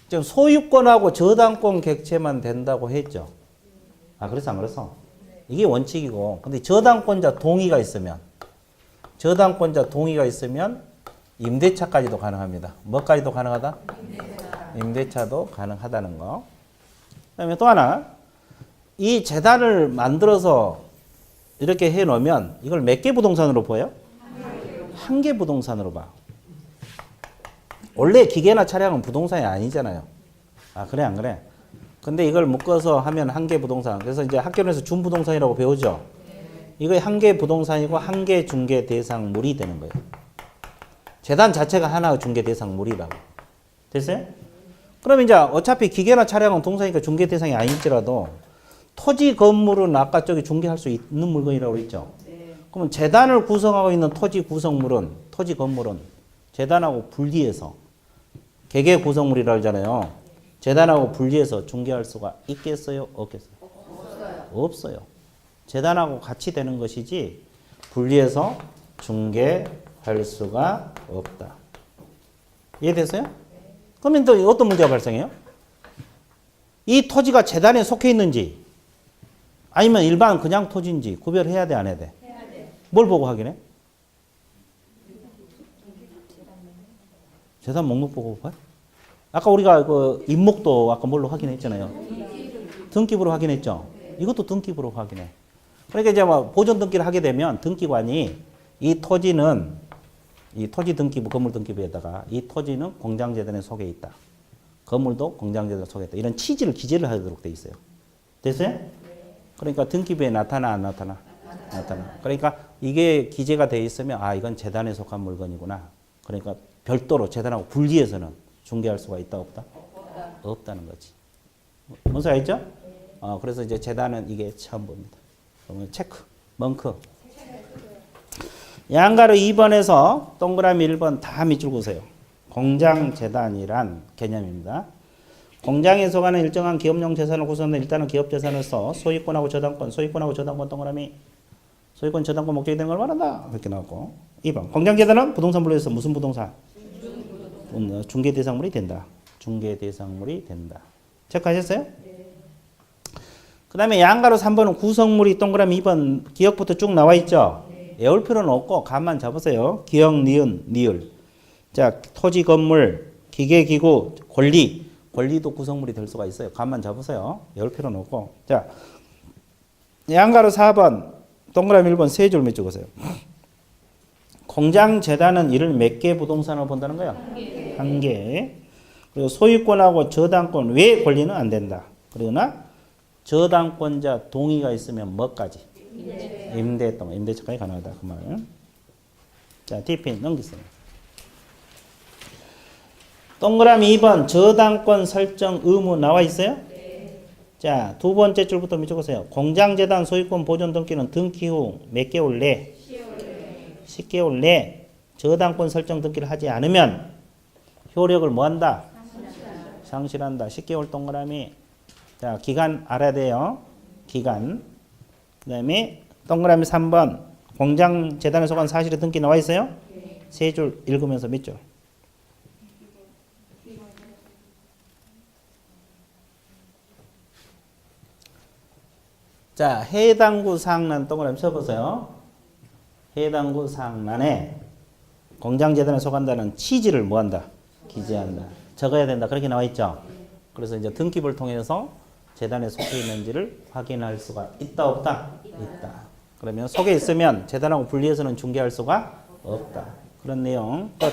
지금 소유권하고 저당권 객체만 된다고 했죠. 아, 그래서 안 그래서? 이게 원칙이고, 근데 저당권자 동의가 있으면 임대차까지도 가능합니다. 뭐까지도 가능하다? 임대차도 가능하다는 거. 그다음에 또 하나, 이 재단을 만들어서 이렇게 해놓으면 이걸 몇 개 부동산으로 보여요? 한 개 부동산으로 봐. 원래 기계나 차량은 부동산이 아니잖아요. 아, 그래 안 그래? 근데 이걸 묶어서 하면 한 개 부동산. 그래서 이제 학교에서 준부동산이라고 배우죠. 이거 한 개 부동산이고 한 개 중개 대상물이 되는 거예요. 재단 자체가 하나의 중개 대상물이라고. 됐어요? 그럼 이제 어차피 기계나 차량은 동사니까 중개 대상이 아닐지라도 토지 건물은 아까 저기 중개할 수 있는 물건이라고 그랬죠. 그러면 재단을 구성하고 있는 토지 건물은 재단하고 분리해서 개개 구성물이라고 하잖아요. 재단하고 분리해서 중개할 수가 있겠어요? 없겠어요? 없어요. 재단하고 같이 되는 것이지 분리해서 중개할 수가 없다. 이해됐어요? 그러면 또 어떤 문제가 발생해요? 이 토지가 재단에 속해 있는지 아니면 일반 그냥 토지인지 구별해야 돼, 안 해야 돼? 해야 돼. 뭘 보고 확인해? 재단 목록 보고 봐요? 아까 우리가 그 입목도 아까 뭘로 확인했잖아요. 등기부로 확인했죠. 이것도 등기부로 확인해. 그러니까 이제 뭐 보존 등기를 하게 되면 등기관이 이 토지 등기부, 건물 등기부에다가 이 토지는 공장재단에 속해 있다. 건물도 공장재단에 속해 있다. 이런 취지를 기재를 하도록 돼 있어요. 됐어요? 그러니까 등기부에 나타나 안 나타나? 나타나. 그러니까 이게 기재가 돼 있으면 아, 이건 재단에 속한 물건이구나. 그러니까 별도로 재단하고 분리해서는 중개할 수가 있다 없다? 없다는 거지. 뭔지 알죠? 그래서 이제 재단은 이게 처음 봅니다. 그러면 체크, 멍크. 양가로 2번에서 동그라미 1번 다 밑줄 그으세요. 공장재단이란 개념입니다. 공장에 속하는 일정한 기업용 재산을 구성하는 일단은 기업재산으로서 소유권하고 저당권 동그라미 소유권 저당권 목적이 되는 걸 말한다. 이렇게 나오고 2번 공장재단은 부동산 분류에서 무슨 부동산? 중개대상물이 된다. 중개대상물이 된다. 체크하셨어요? 그 다음에 양가로 3번은 구성물이 동그라미 2번 기억부터 쭉 나와 있죠? 외울 필요는 없고 감만 잡으세요. 기억, 니은, 니을. 자, 토지, 건물, 기계, 기구, 권리도 구성물이 될 수가 있어요. 감만 잡으세요. 외울 필요는 없고. 자, 양가로 4번 동그라미 1번 세 줄 몇 적으세요. 공장재단은 이를 몇 개 부동산으로 본다는 거예요? 한 개. 그리고 소유권하고 저당권 외 권리는 안 된다. 그러나 저당권자 동의가 있으면 뭐까지? 임대차까지 가능하다. 그 말. 자, TP 넘기세요. 동그라미 2번 저당권 설정 의무 나와 있어요? 자, 두 번째 줄부터 밑적으세요. 공장재단 소유권 보존 등기는 등기 후 몇 개월 내? 10개월 내 저당권 설정 등기를 하지 않으면 효력을 뭐한다? 상실한다. 10개월 동그라미. 자, 기간 알아야 돼요. 기간. 그다음에 동그라미 3번 공장 재단에 속한 사실의 등기 나와 있어요? 세 줄 읽으면서 몇 줄? 자, 해당 구 사항란 동그라미 쳐보세요. 해당 구 사항란에 공장 재단에 속한다는 취지를 뭐한다? 기재한다. 적어야 된다. 그렇게 나와 있죠. 그래서 이제 등기부를 통해서 재단에 속해 있는지를 확인할 수가 있다 없다? 있다. 그러면 속에 있으면 재단하고 분리해서는 중개할 수가 없다. 그런 내용 끝.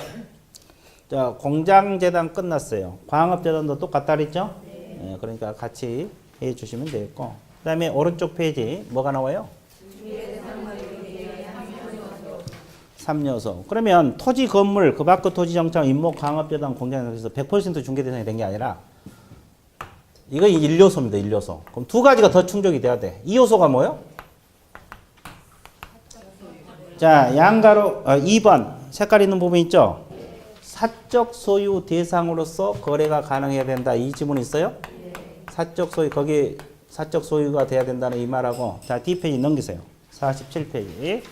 자, 공장 재단 끝났어요. 광업 재단도 똑같다 그랬죠? 네, 그러니까 같이 해 주시면 되겠고. 그다음에 오른쪽 페이지 뭐가 나와요? 3요소. 그러면 토지 건물 그 밖의 토지 정착 임목 광업 재단 공장에서 100% 중개 대상이 된 게 아니라 이거 1요소입니다. 1요소. 그럼 두 가지가 더 충족이 돼야 돼. 2요소가 뭐예요? 자, 양가로 2번 색깔 있는 부분 있죠? 사적 소유 대상으로서 거래가 가능해야 된다. 이 지문 있어요? 사적 소유 거기 사적 소유가 돼야 된다는 이 말하고 자, D페이지 넘기세요. 47페이지.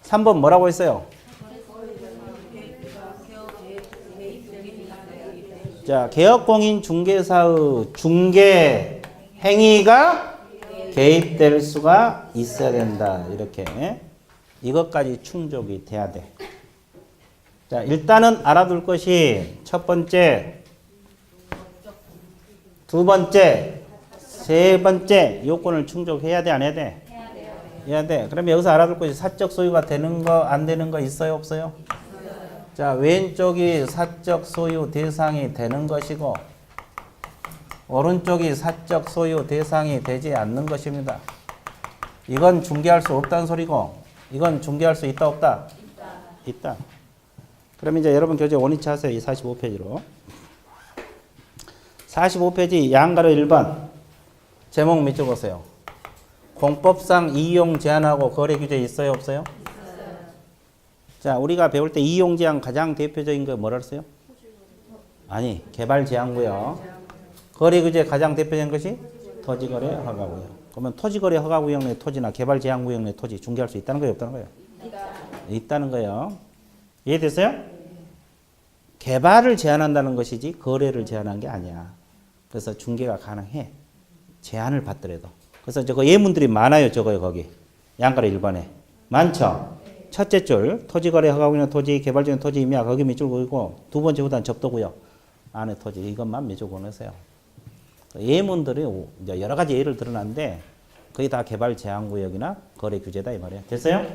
3번 뭐라고 했어요? 자, 개업공인 중개사의 중개 행위가 개입될 수가 있어야 된다. 이렇게 이것까지 충족이 돼야 돼. 자, 일단은 알아둘 것이 첫 번째, 두 번째, 세 번째 요건을 충족해야 돼, 안 해야 돼? 해야 돼. 그러면 여기서 알아둘 것이 사적 소유가 되는 거, 안 되는 거 있어요, 없어요? 자, 왼쪽이 사적 소유 대상이 되는 것이고 오른쪽이 사적 소유 대상이 되지 않는 것입니다. 이건 중개할 수 없다는 소리고 이건 중개할 수 있다 없다? 있다. 그럼 이제 여러분 교재 원위치 하세요. 이 45페이지로. 45페이지 양가로 1번 제목 밑줄 보세요. 공법상 이용 제한하고 거래 규제 있어요 없어요? 자, 우리가 배울 때 이용 제한 가장 대표적인 거 뭐라 했어요? 아니, 개발 제한구요. 거래 규제 가장 대표적인 것이 토지거래 허가구역. 그러면 토지거래 허가구역 내 토지나 개발 제한구역 내 토지 중개할 수 있다는 거예요, 없다는 거예요? 있다는 거예요. 이해됐어요? 개발을 제한한다는 것이지 거래를 제한한 게 아니야. 그래서 중개가 가능해. 제한을 받더라도. 그래서 저거 예문들이 많아요, 저거요, 거기. 양가로 1번에. 많죠? 첫째 줄, 토지거래 허가구역 토지, 개발 중인 토지 임야, 거기 밑줄 그리고 두 번째 후단 접도구역 안에 토지, 이것만 밑줄 보내세요. 예문들이 이제 여러 가지 예를 들어놨는데 거의 다 개발 제한구역이나 거래 규제다 이 말이에요. 됐어요?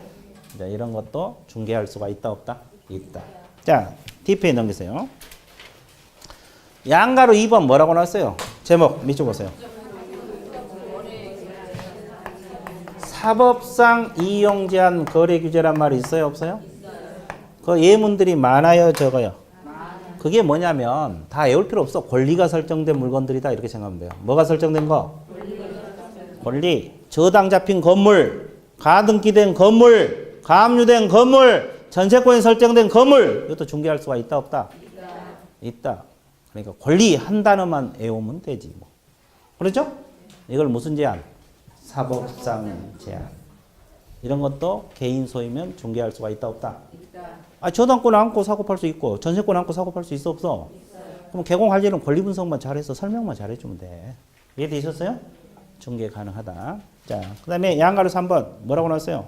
이제 이런 것도 중개할 수가 있다 없다? 있다. 자, D페이지 넘기세요. 양가로 2번 뭐라고 나왔어요? 제목 밑줄 보세요. 사법상 이용 제한 거래 규제란 말이 있어요 없어요? 그 예문들이 많아요 적어요? 그게 뭐냐면 다 외울 필요 없어. 권리가 설정된 물건들이다 이렇게 생각하면 돼요. 뭐가 설정된 거? 권리. 저당 잡힌 건물, 가등기된 건물, 가압류된 건물, 전세권이 설정된 건물. 이것도 중개할 수가 있다 없다? 있다. 그러니까 권리 한 단어만 외우면 되지 뭐. 그렇죠? 이걸 무슨 제한? 사법상 제한. 이런 것도 개인 소유면 중개할 수가 있다 없다? 아, 저당권 안고 사고 팔 수 있고 전세권 안고 사고 팔 수 있어 없어? 그럼 개공할 일은 권리 분석만 잘해서 설명만 잘해주면 돼. 이해되셨어요? 중개 가능하다. 자, 그 다음에 양가로 3번 뭐라고 나왔어요?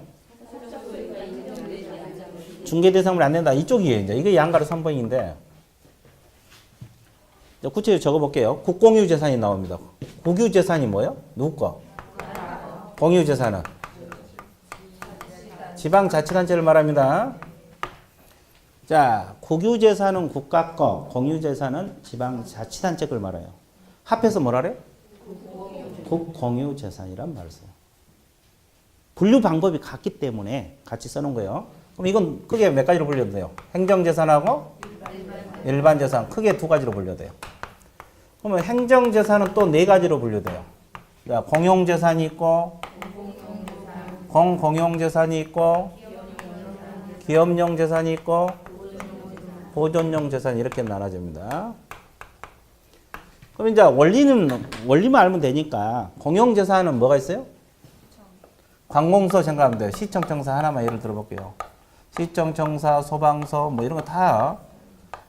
중개 대상물 안 된다. 이쪽이에요. 이제 이게 양가로 3번인데 구체적으로 적어볼게요. 국공유재산이 나옵니다. 국유재산이 뭐예요? 누구 거? 공유재산은 지방자치단체를 말합니다. 자, 국유재산은 국가 거, 공유재산은 지방자치단체 걸 말해요. 합해서 뭐라 그래? 국공유재산이란 말을 써요. 분류 방법이 같기 때문에 같이 써놓은 거예요. 그럼 이건 크게 몇 가지로 분류도 돼요? 행정재산하고 일반재산 크게 두 가지로 분류돼요. 그러면 행정재산은 또 네 가지로 분류돼요. 자, 공용재산이 있고 공공용재산이 있고 기업용 재산이 있고 보존용 재산 이렇게 나눠집니다. 그럼 이제 원리만 알면 되니까 공용재산은 뭐가 있어요? 관공서 생각하면 돼요. 시청, 청사 하나만 예를 들어볼게요. 시청, 청사, 소방서 뭐 이런 거 다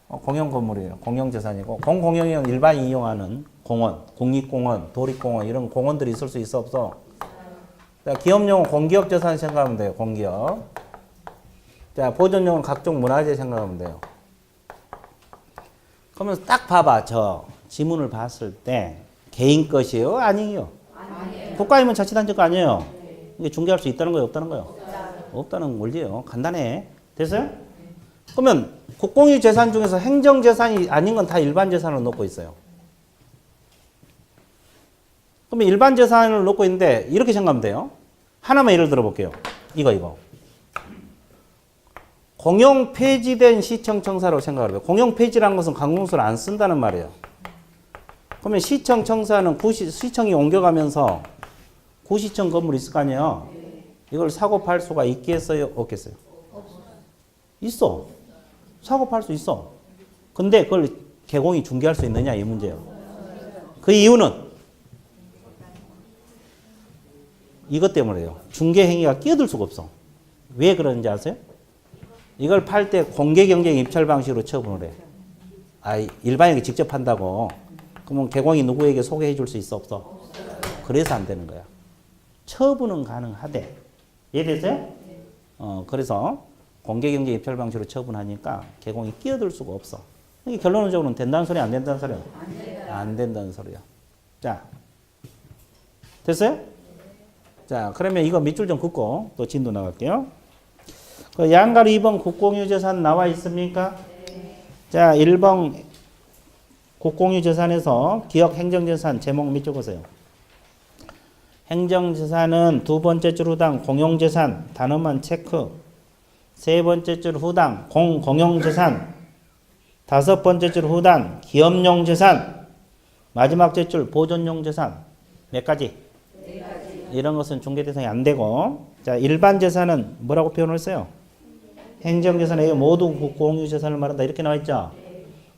공영 건물이에요. 공영 재산이고 공공영은 일반이 이용하는 공원, 국립공원, 도립공원 이런 공원들이 있을 수 있어 없어? 자, 기업용은 공기업 재산 생각하면 돼요. 공기업. 자, 보존용은 각종 문화재 생각하면 돼요. 그러면 딱 봐봐. 저 지문을 봤을 때 개인 것이요? 아니에요? 아니에요. 국가이면 자치단체 거 아니에요? 이게 중개할 수 있다는 거예요? 없다는 거예요? 없다는 원리예요. 간단해. 됐어요? 그러면 국공유 재산 중에서 행정재산이 아닌 건 다 일반 재산으로 놓고 있어요. 그러면 일반 재산을 놓고 있는데 이렇게 생각하면 돼요. 하나만 예를 들어볼게요. 이거. 공용 폐지된 시청 청사로 생각을 해요. 공용 폐지라는 것은 관공서를 안 쓴다는 말이에요. 그러면 시청 청사는 시청이 옮겨가면서 구시청 건물이 있을 거 아니에요. 이걸 사고 팔 수가 있겠어요? 없겠어요? 있어. 사고 팔 수 있어. 근데 그걸 개공이 중개할 수 있느냐 이 문제예요. 그 이유는 이것 때문에요. 중개 행위가 끼어들 수가 없어. 왜 그러는지 아세요? 이걸 팔 때 공개 경쟁 입찰 방식으로 처분을 해. 일반에게 직접 한다고. 그러면 개공이 누구에게 소개해 줄 수 있어 없어? 그래서 안 되는 거야. 처분은 가능하대. 이해됐어요? 그래서 공개 경쟁 입찰 방식으로 처분하니까 개공이 끼어들 수가 없어. 이게 결론적으로는 된다는 소리야, 안 된다는 소리야? 안 된다는 소리야. 자, 됐어요? 자, 그러면 이거 밑줄 좀 긋고 또 진도 나갈게요. 그 양가로 2번 국공유 재산 나와 있습니까? 자, 1번 국공유 재산에서 기억 행정재산 제목 밑줄 보세요. 행정재산은 두 번째 줄 후당 공용재산 단어만 체크. 세 번째 줄 후당 공용재산. 다섯 번째 줄 후당 기업용 재산. 마지막 줄 보존용 재산. 몇 가지? 네 가지. 이런 것은 중개 대상이 안 되고. 자, 일반 재산은 뭐라고 표현을 했어요? 행정재산에 모두 공유 재산을 말한다. 이렇게 나와 있죠?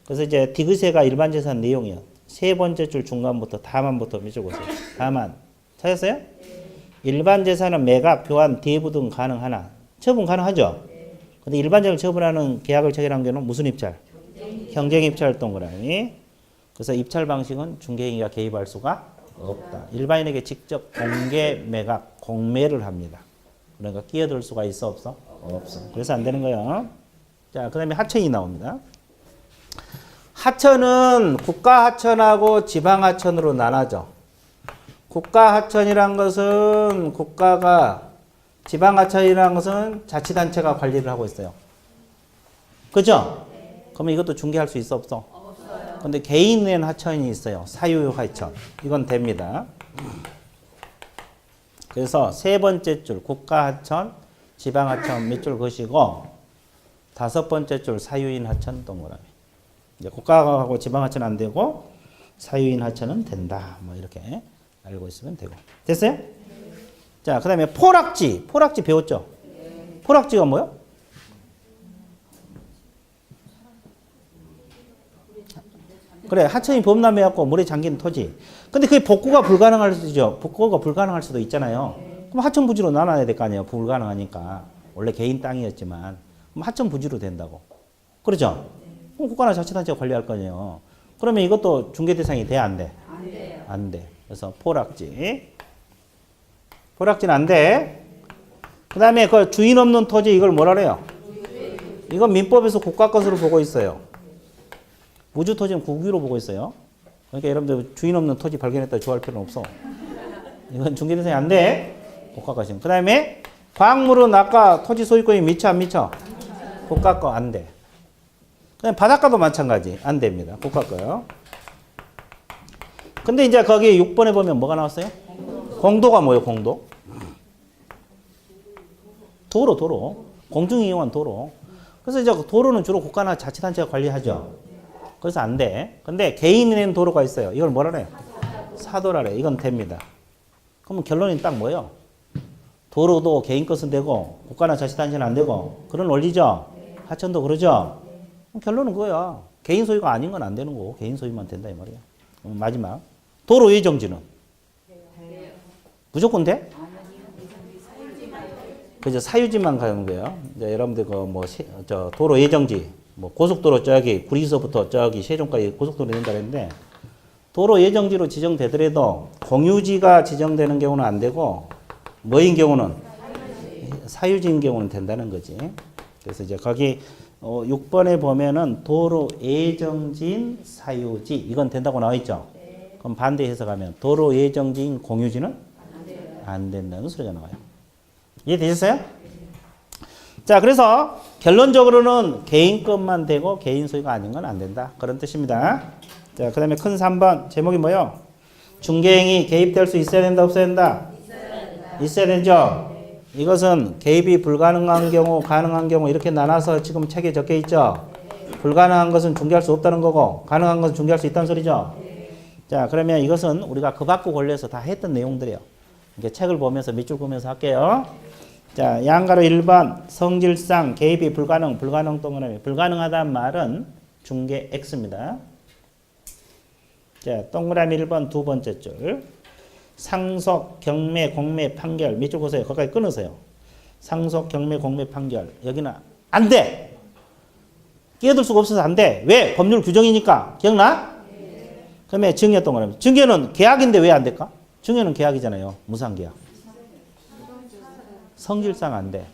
그래서 이제 디귿세가 일반 재산 내용이에요. 세 번째 줄 중간부터 다만부터 밑줄 보세요. 다만. 찾았어요? 일반 재산은 매각, 교환, 대부 등 가능하나. 처분 가능하죠? 근데 일반적으로 처분하는 계약을 체결한 경우는 무슨 입찰? 경쟁 입찰 동그라미. 그래서 입찰 방식은 중개행위가 개입할 수가 없다. 일반인에게 직접 공개 매각, 공매를 합니다. 그러니까 끼어들 수가 있어 없어? 없어. 그래서 안 되는 거예요. 자, 그 다음에 하천이 나옵니다. 하천은 국가하천하고 지방하천으로 나눠져. 국가하천이란 것은 국가가, 지방하천이라는 것은 자치단체가 관리를 하고 있어요. 그죠? 그러면 이것도 중개할 수 있어 없어? 없어요. 근데 개인의 하천이 있어요. 사유 하천. 이건 됩니다. 그래서 세 번째 줄 국가하천, 지방하천 밑줄 그시고 다섯 번째 줄 사유인 하천 동그라미. 이제 국가하고 지방하천은 안 되고 사유인 하천은 된다. 뭐 이렇게 알고 있으면 되고. 됐어요? 자, 그 다음에 포락지. 포락지 배웠죠? 포락지가 뭐요? 그래, 하천이 범람해갖고 물에 잠긴 토지. 근데 그게 복구가 불가능할 수죠. 복구가 불가능할 수도 있잖아요. 그럼 하천 부지로 나눠야 될 거 아니에요. 불가능하니까. 원래 개인 땅이었지만. 그럼 하천 부지로 된다고. 그렇죠? 그럼 국가나 자치단체가 관리할 거 아니에요. 그러면 이것도 중개 대상이 돼, 안 돼? 안 돼요. 안 돼. 그래서 포락지. 포락지는 안 돼. 그 다음에 그 주인 없는 토지 이걸 뭐라 그래요? 이건 민법에서 국가 것으로 보고 있어요. 무주 토지는 국유로 보고 있어요. 그러니까 여러분들 주인 없는 토지 발견했다 좋아할 필요는 없어. 이건 중개 대상이 안 돼. 국가 것이면. 그 다음에 광물은 아까 토지 소유권이 미쳐 안 미쳐? 국가 거 안 돼. 그 다음에 바닷가도 마찬가지. 안 됩니다. 국가 거요. 근데 이제 거기 6번에 보면 뭐가 나왔어요? 공도가 뭐예요? 공도? 도로. 공중이 이용한 도로. 그래서 이제 도로는 주로 국가나 자치단체가 관리하죠. 그래서 안 돼. 근데 개인이 낸 도로가 있어요. 이걸 뭐라 그래요? 사도라래. 이건 됩니다. 그러면 결론이 딱 뭐예요? 도로도 개인 것은 되고 국가나 자치단체는 안 되고 그런 원리죠. 하천도 그러죠. 결론은 그거야. 개인 소유가 아닌 건 안 되는 거고 개인 소유만 된다 이 말이야. 마지막 도로 예정지는 무조건 돼? 그저 사유지만 가는 거예요. 이제 여러분들 저 도로 예정지, 뭐 고속도로 저기 구리서부터 저기 세종까지 고속도로 된다 그랬는데 도로 예정지로 지정되더라도 공유지가 지정되는 경우는 안 되고 뭐인 경우는 사유지인 경우는 된다는 거지. 그래서 이제 거기 6번에 보면은 도로 예정지인 사유지 이건 된다고 나와 있죠. 그럼 반대 해석하면 도로 예정지인 공유지는 안 된다는 소리가 나와요. 이해되셨어요? 자, 그래서 결론적으로는 개인 것만 되고 개인 소유가 아닌 건 안 된다. 그런 뜻입니다. 자, 그 다음에 큰 3번 제목이 뭐요? 중개행위 개입될 수 있어야 된다, 없어야 된다? 있어야 되죠? 이것은 개입이 불가능한 경우, 가능한 경우 이렇게 나눠서 지금 책에 적혀 있죠? 불가능한 것은 중개할 수 없다는 거고 가능한 것은 중개할 수 있다는 소리죠? 자, 그러면 이것은 우리가 그 받고 권리에서 다 했던 내용들이에요. 이게 책을 보면서 밑줄 보면서 할게요. 자, 양가로 1번 성질상 개입이 불가능 동그라미 불가능하다는 말은 중개 X입니다. 자, 동그라미 1번 두 번째 줄 상속, 경매, 공매, 판결 밑줄 보세요. 거기까지 끊으세요. 상속, 경매, 공매, 판결 여기는 안 돼. 끼어들 수가 없어서 안 돼. 왜? 법률 규정이니까. 기억나? 그러면 증여 동그라미 증여는 계약인데 왜 안 될까? 증여는 계약이잖아요. 무상계약. 성질상 안 돼.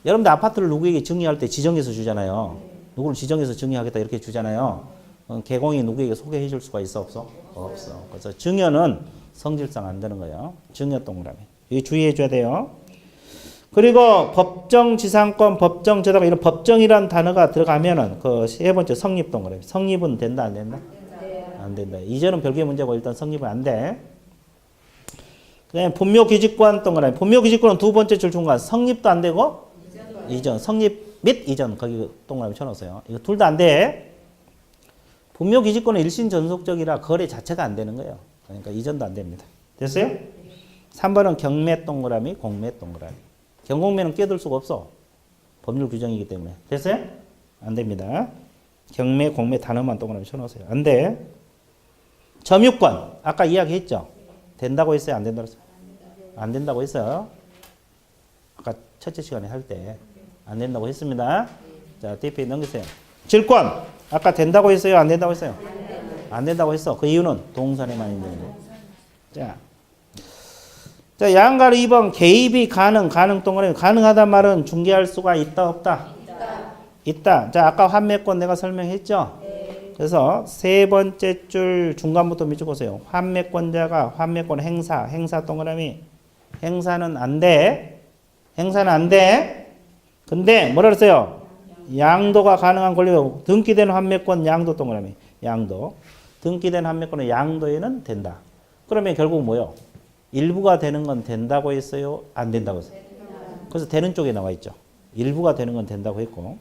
여러분들 아파트를 누구에게 증여할 때 지정해서 주잖아요. 누구를 지정해서 증여하겠다 이렇게 주잖아요. 개공이 누구에게 소개해 줄 수가 있어 없어? 없어. 그래서 증여는 성질상 안 되는 거예요. 증여 동그라미. 이 주의해 줘야 돼요. 그리고 법정 지상권, 법정 저당 이런 법정이라는 단어가 들어가면은 그 세 번째 성립 동그라미. 성립은 된다 안 된다? 안 된다. 이전은 별개의 문제고 일단 성립은 안 돼. 그다음에 분묘기지권 동그라미. 분묘기지권은 두 번째 줄 중간 성립도 안 되고 이전 성립 및 이전 거기 동그라미 쳐놓으세요. 이거 둘 다 안 돼. 분묘기지권은 일신 전속적이라 거래 자체가 안 되는 거예요. 그러니까 이전도 안 됩니다. 됐어요? 3번은 경매 동그라미, 공매 동그라미. 경공매는 끼어들 수가 없어. 법률 규정이기 때문에. 됐어요? 안 됩니다. 경매, 공매 단어만 동그라미 쳐놓으세요. 안 돼. 점유권. 아까 이야기했죠? 된다고 했어요? 안 된다고 했어요? 안 된다고 했어요. 아까 첫째 시간에 할 때. 안 된다고 했습니다. 자, DP 넘기세요. 질권. 아까 된다고 했어요? 안 된다고 했어요? 안 된다고 했어. 그 이유는 동산에만 있는 거. 자, 양가로 2번 개입이 가능 동그라미. 가능하단 말은 중개할 수가 있다 없다? 있다. 자, 아까 환매권 내가 설명했죠? 그래서 세 번째 줄 중간부터 밑줄 보세요. 환매권자가 환매권 행사 동그라미. 행사는 안 돼. 행사는 안 돼. 근데 뭐라 그랬어요? 양도가 가능한 권리로 등기된 환매권 양도 동그라미. 양도. 등기된 환매권은 양도에는 된다. 그러면 결국 뭐요? 일부가 되는 건 된다고 했어요? 안 된다고 했어요? 그래서 되는 쪽에 나와 있죠. 일부가 되는 건 된다고 했고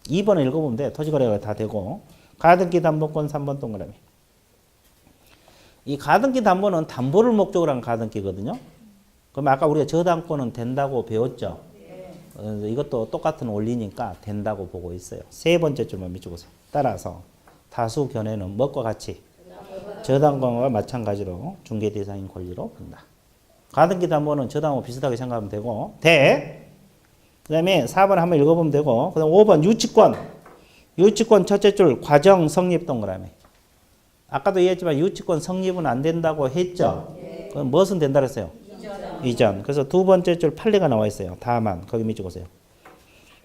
2번을 읽어보면 돼. 토지거래가 다 되고 가등기 담보권 3번 동그라미. 이 가등기 담보는 담보를 목적으로 한 가등기거든요. 그럼 아까 우리가 저당권은 된다고 배웠죠. 이것도 똑같은 원리니까 된다고 보고 있어요. 세 번째 줄만 밑줄 보세요. 따라서 다수 견해는 뭐과 같이 저당권과 마찬가지로 중개 대상인 권리로 본다. 가등기 담보는 저당하고 비슷하게 생각하면 되고 돼. 그 다음에 4번 한번 읽어보면 되고 그 다음 5번 유치권 첫째 줄 과정 성립 동그라미. 아까도 얘기했지만 유치권 성립은 안 된다고 했죠. 그럼 무엇은 된다 그랬어요? 이전. 그래서 두 번째 줄 판례가 나와 있어요. 다만 거기 밑줄 보세요.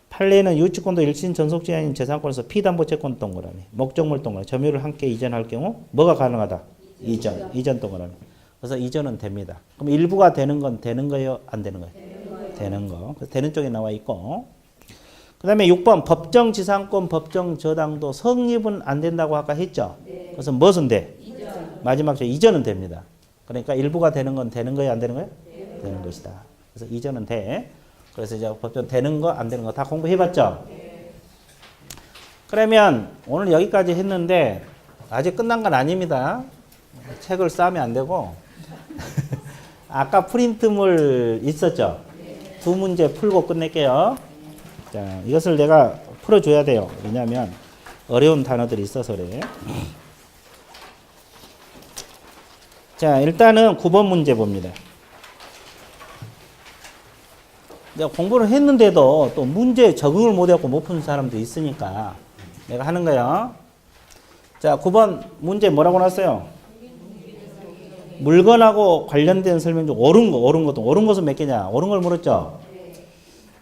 판례는 유치권도 일신 전속지 아닌 재산권에서 피담보 채권 동그라미, 목적물 동그라미, 점유를 함께 이전할 경우 뭐가 가능하다? 이전 동그라미. 그래서 이전은 됩니다. 그럼 일부가 되는 건 되는 거예요? 안 되는 거예요? 되는 거. 그래서 되는 쪽에 나와 있고. 그 다음에 6번 법정 지상권, 법정 저당도 성립은 안 된다고 아까 했죠? 그래서 무엇은 돼? 마지막 줄 이전은 됩니다. 그러니까 일부가 되는 건 되는 거예요? 안 되는 거예요? 되는 것이다. 그래서 이전은 돼. 그래서 이제 법정 되는 거, 안 되는 거 다 공부해봤죠? 그러면 오늘 여기까지 했는데 아직 끝난 건 아닙니다. 책을 쌓으면 안 되고 아까 프린트물 있었죠? 두 문제 풀고 끝낼게요. 자, 이것을 내가 풀어줘야 돼요. 왜냐하면 어려운 단어들이 있어서 그래. 자, 일단은 9번 문제 봅니다. 내가 공부를 했는데도 또 문제 적응을 못해갖고 못 푼 사람도 있으니까 내가 하는 거야. 자, 9번 문제 뭐라고 나왔어요? 물건하고 관련된 설명 중 옳은 것은 몇 개냐? 옳은 걸 물었죠?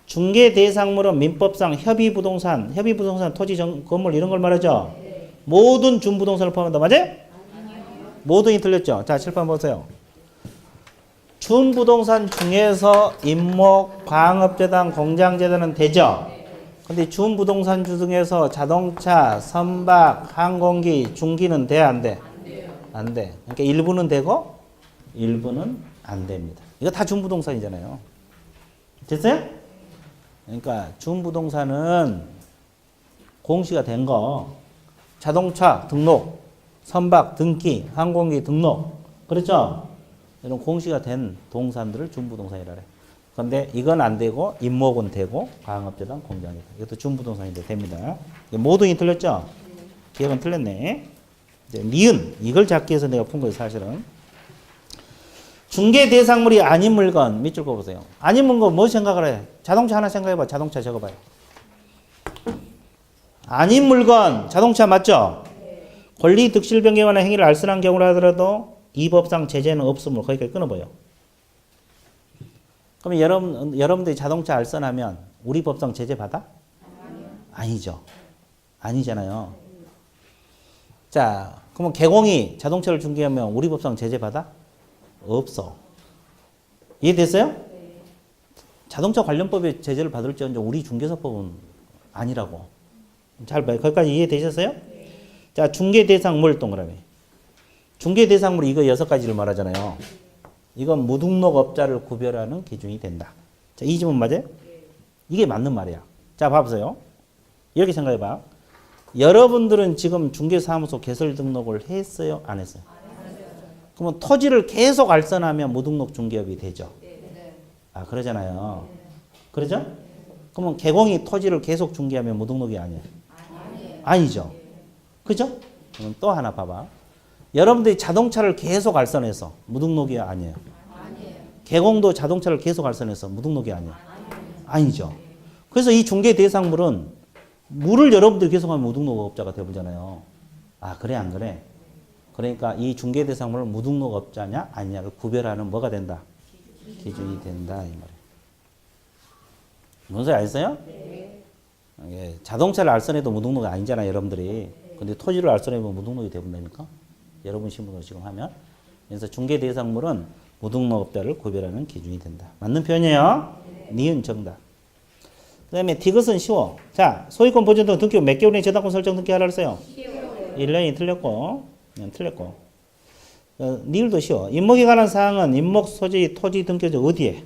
중개 대상물은 민법상 협의부동산, 토지, 건물 이런 걸 말하죠? 모든 준부동산을 포함한다. 맞아요? 모든이 틀렸죠? 자, 칠판 보세요. 준부동산 중에서 임목, 광업재단, 공장재단은 되죠? 근데 준부동산주 중에서 자동차, 선박, 항공기, 중기는 돼, 안 돼? 안 돼. 그러니까 일부는 되고 일부는 안 됩니다. 이거 다 준부동산이잖아요. 됐어요? 그러니까 준부동산은 공시가 된 거, 자동차 등록, 선박 등기, 항공기 등록, 그렇죠? 이런 공시가 된 동산들을 준부동산이라 그래. 근데 이건 안 되고 임목은 되고 광업재단, 공장재단 이것도 준부동산이 됩니다. 모든이 틀렸죠? 기억은 틀렸네. 이제 니은 이걸 잡기 위해서 내가 푼 거예요, 사실은. 중개 대상물이 아닌 물건 밑줄 거 보세요. 아닌 물건 뭐 생각을 해? 자동차 하나 생각해봐. 자동차 적어봐요. 아닌 물건 자동차 맞죠? 권리 득실 변경에 관한 행위를 알선한 경우라 하더라도 이 법상 제재는 없으므로 거기까지 끊어봐요. 그럼 여러분들이 자동차 알선하면 우리 법상 제재 받아? 아니죠. 아니잖아요. 자, 그러면 개공이 자동차를 중개하면 우리 법상 제재 받아? 없어. 이해됐어요? 자동차 관련법에 제재를 받을지언정 우리 중개사법은 아니라고. 잘 봐요. 거기까지 이해되셨어요? 자, 중개 대상물 동그라미. 중개 대상물 이거 6가지를 말하잖아요. 이건 무등록업자를 구별하는 기준이 된다. 자, 이 지문 맞아요? 이게 맞는 말이야. 자, 봐보세요. 이렇게 생각해봐. 여러분들은 지금 중개사무소 개설 등록을 했어요? 안 했어요? 그러면 토지를 계속 알선하면 무등록 중개업이 되죠? 아, 그러잖아요. 그러죠? 그러면 개공이 토지를 계속 중개하면 무등록이 아니에요? 아니죠. 그죠? 그럼 또 하나 봐봐. 여러분들이 자동차를 계속 알선해서 무등록이 아니에요? 개공도 자동차를 계속 알선해서 무등록이 아니에요? 아니죠. 그래서 이 중개 대상물은 물을 여러분들이 계속하면 무등록업자가 되어보잖아요. 아, 그래 안 그래? 그러니까 이 중개 대상물은 무등록업자냐 아니냐를 구별하는 뭐가 된다? 기준이 된다 이 말이에요. 뭔 소리 아시어요? 예, 자동차를 알선해도 무등록이 아니잖아요, 여러분들이. 근데 토지를 알선해보면 무등록이 되본다니까? 여러분 신분으로 지금 하면. 그래서 중개 대상물은 무등록업자를 구별하는 기준이 된다. 맞는 표현이에요? 니은 정답. 그 다음에 디귿은 쉬워. 자, 소유권 보존 등 등기 몇 개월 내에 저당권 설정 등기하라 그랬어요? 1년이 틀렸고, 틀렸고. 니을도 쉬워. 임목에 관한 사항은 임목 소지 토지 등기죠. 어디에?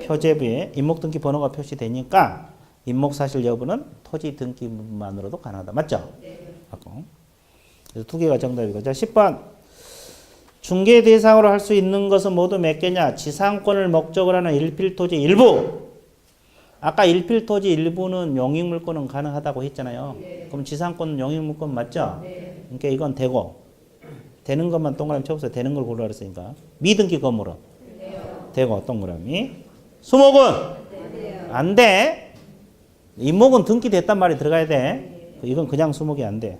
표제부에 임목 등기 번호가 표시되니까 임목 사실 여부는 토지 등기만으로도 가능하다. 맞죠? 맞고. 그래서 2개가 정답이고. 자, 10번. 중개 대상으로 할 수 있는 것은 모두 몇 개냐? 지상권을 목적으로 하는 일필토지 일부. 아까 일필토지 일부는 용익물권은 가능하다고 했잖아요. 그럼 지상권은 용익물권 맞죠? 그러니까 이건 되고. 되는 것만 동그라미 쳐보세요. 되는 걸 고르라 그랬으니까. 미등기 건물은? 되고, 동그라미. 수목은? 안 돼. 임목은 등기됐단 말이 들어가야 돼. 이건 그냥 수목이 안 돼.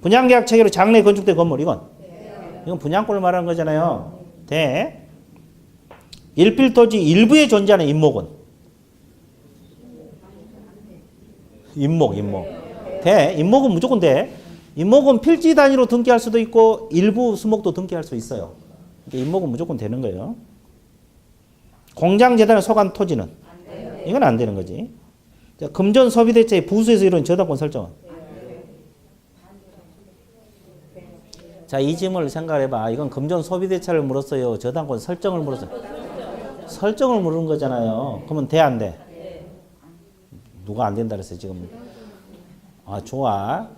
분양계약 체계로 장래 건축된 건물, 이건 분양권을 말하는 거잖아요. 돼. 일필토지 일부에 존재하는 임목은? 임목. 돼. 임목은 무조건 돼. 임목은 필지 단위로 등기할 수도 있고 일부 수목도 등기할 수 있어요. 그러니까 임목은 무조건 되는 거예요. 공장재단에 속한 토지는? 이건 안 되는 거지. 자, 금전 소비대체의 부수에서 이루어진 저당권 설정은? 자, 이 질문을 생각해봐. 이건 금전 소비대차를 물었어요? 저당권 설정을 물었어요? 설정을 물은 거잖아요. 그러면 돼, 안 돼? 누가 안 된다 그랬어요, 지금? 아, 좋아.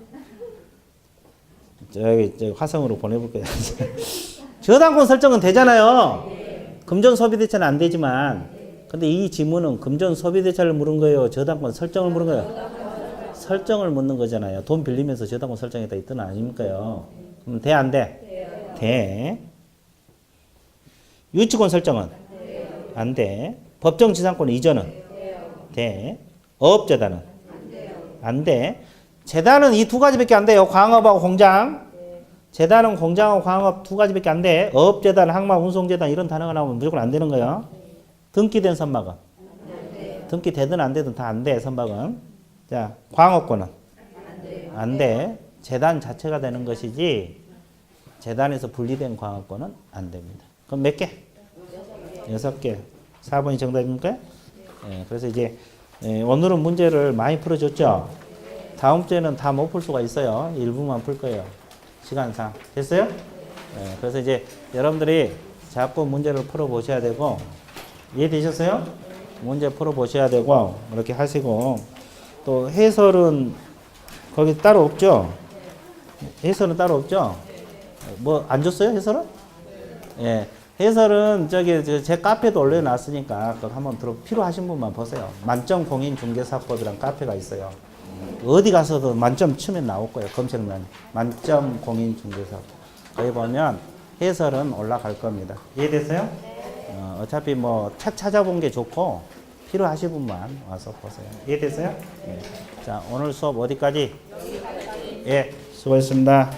저기 화성으로 보내볼 거야. 저당권 설정은 되잖아요. 금전 소비대차는 안 되지만. 근데 이 지문은 금전 소비대차를 물은 거예요? 저당권 설정을 물은 거예요? 설정을 묻는 거잖아요. 돈 빌리면서 저당권 설정했다 이 뜻은 아닙니까요? 그럼 돼, 안 돼? 돼. 유치권 설정은? 안 돼. 법정지상권 이전은 돼. 어업재단은 안 돼. 재단은 이 두 가지밖에 안 돼요. 광업하고 공장. 재단은 공장하고 광업 두 가지밖에 안 돼. 어업재단, 항만, 운송재단 이런 단어가 나오면 무조건 안 되는 거예요. 등기된 선박은 등기되든 안 되든 다 안 돼. 선박은. 자, 광업권은 안 돼. 재단 자체가 되는 것이지 재단에서 분리된 광업권은 안 됩니다. 그럼 몇 개? 6개. 4번이 정답입니까? 예, 그래서 이제 오늘은 문제를 많이 풀어줬죠. 다음 주에는 다 못 풀 수가 있어요. 일부만 풀 거예요. 시간상. 됐어요? 예, 그래서 이제 여러분들이 자꾸 문제를 풀어보셔야 되고, 이해되셨어요? 문제 풀어보셔야 되고, 이렇게 하시고, 또 해설은 거기 따로 없죠? 해설은 따로 없죠? 뭐 안 줬어요? 해설은? 예. 해설은 저기 제 카페도 올려놨으니까 그거 한번 필요하신 분만 보세요. 만점 공인 중개사법이란 카페가 있어요. 어디 가서도 만점 치면 나올 거예요. 검색란 만점 공인 중개사법. 거기 보면 해설은 올라갈 겁니다. 이해됐어요? 어차피 뭐 책 찾아본 게 좋고 필요하신 분만 와서 보세요. 이해됐어요? 예. 자, 오늘 수업 어디까지? 예, 수고했습니다.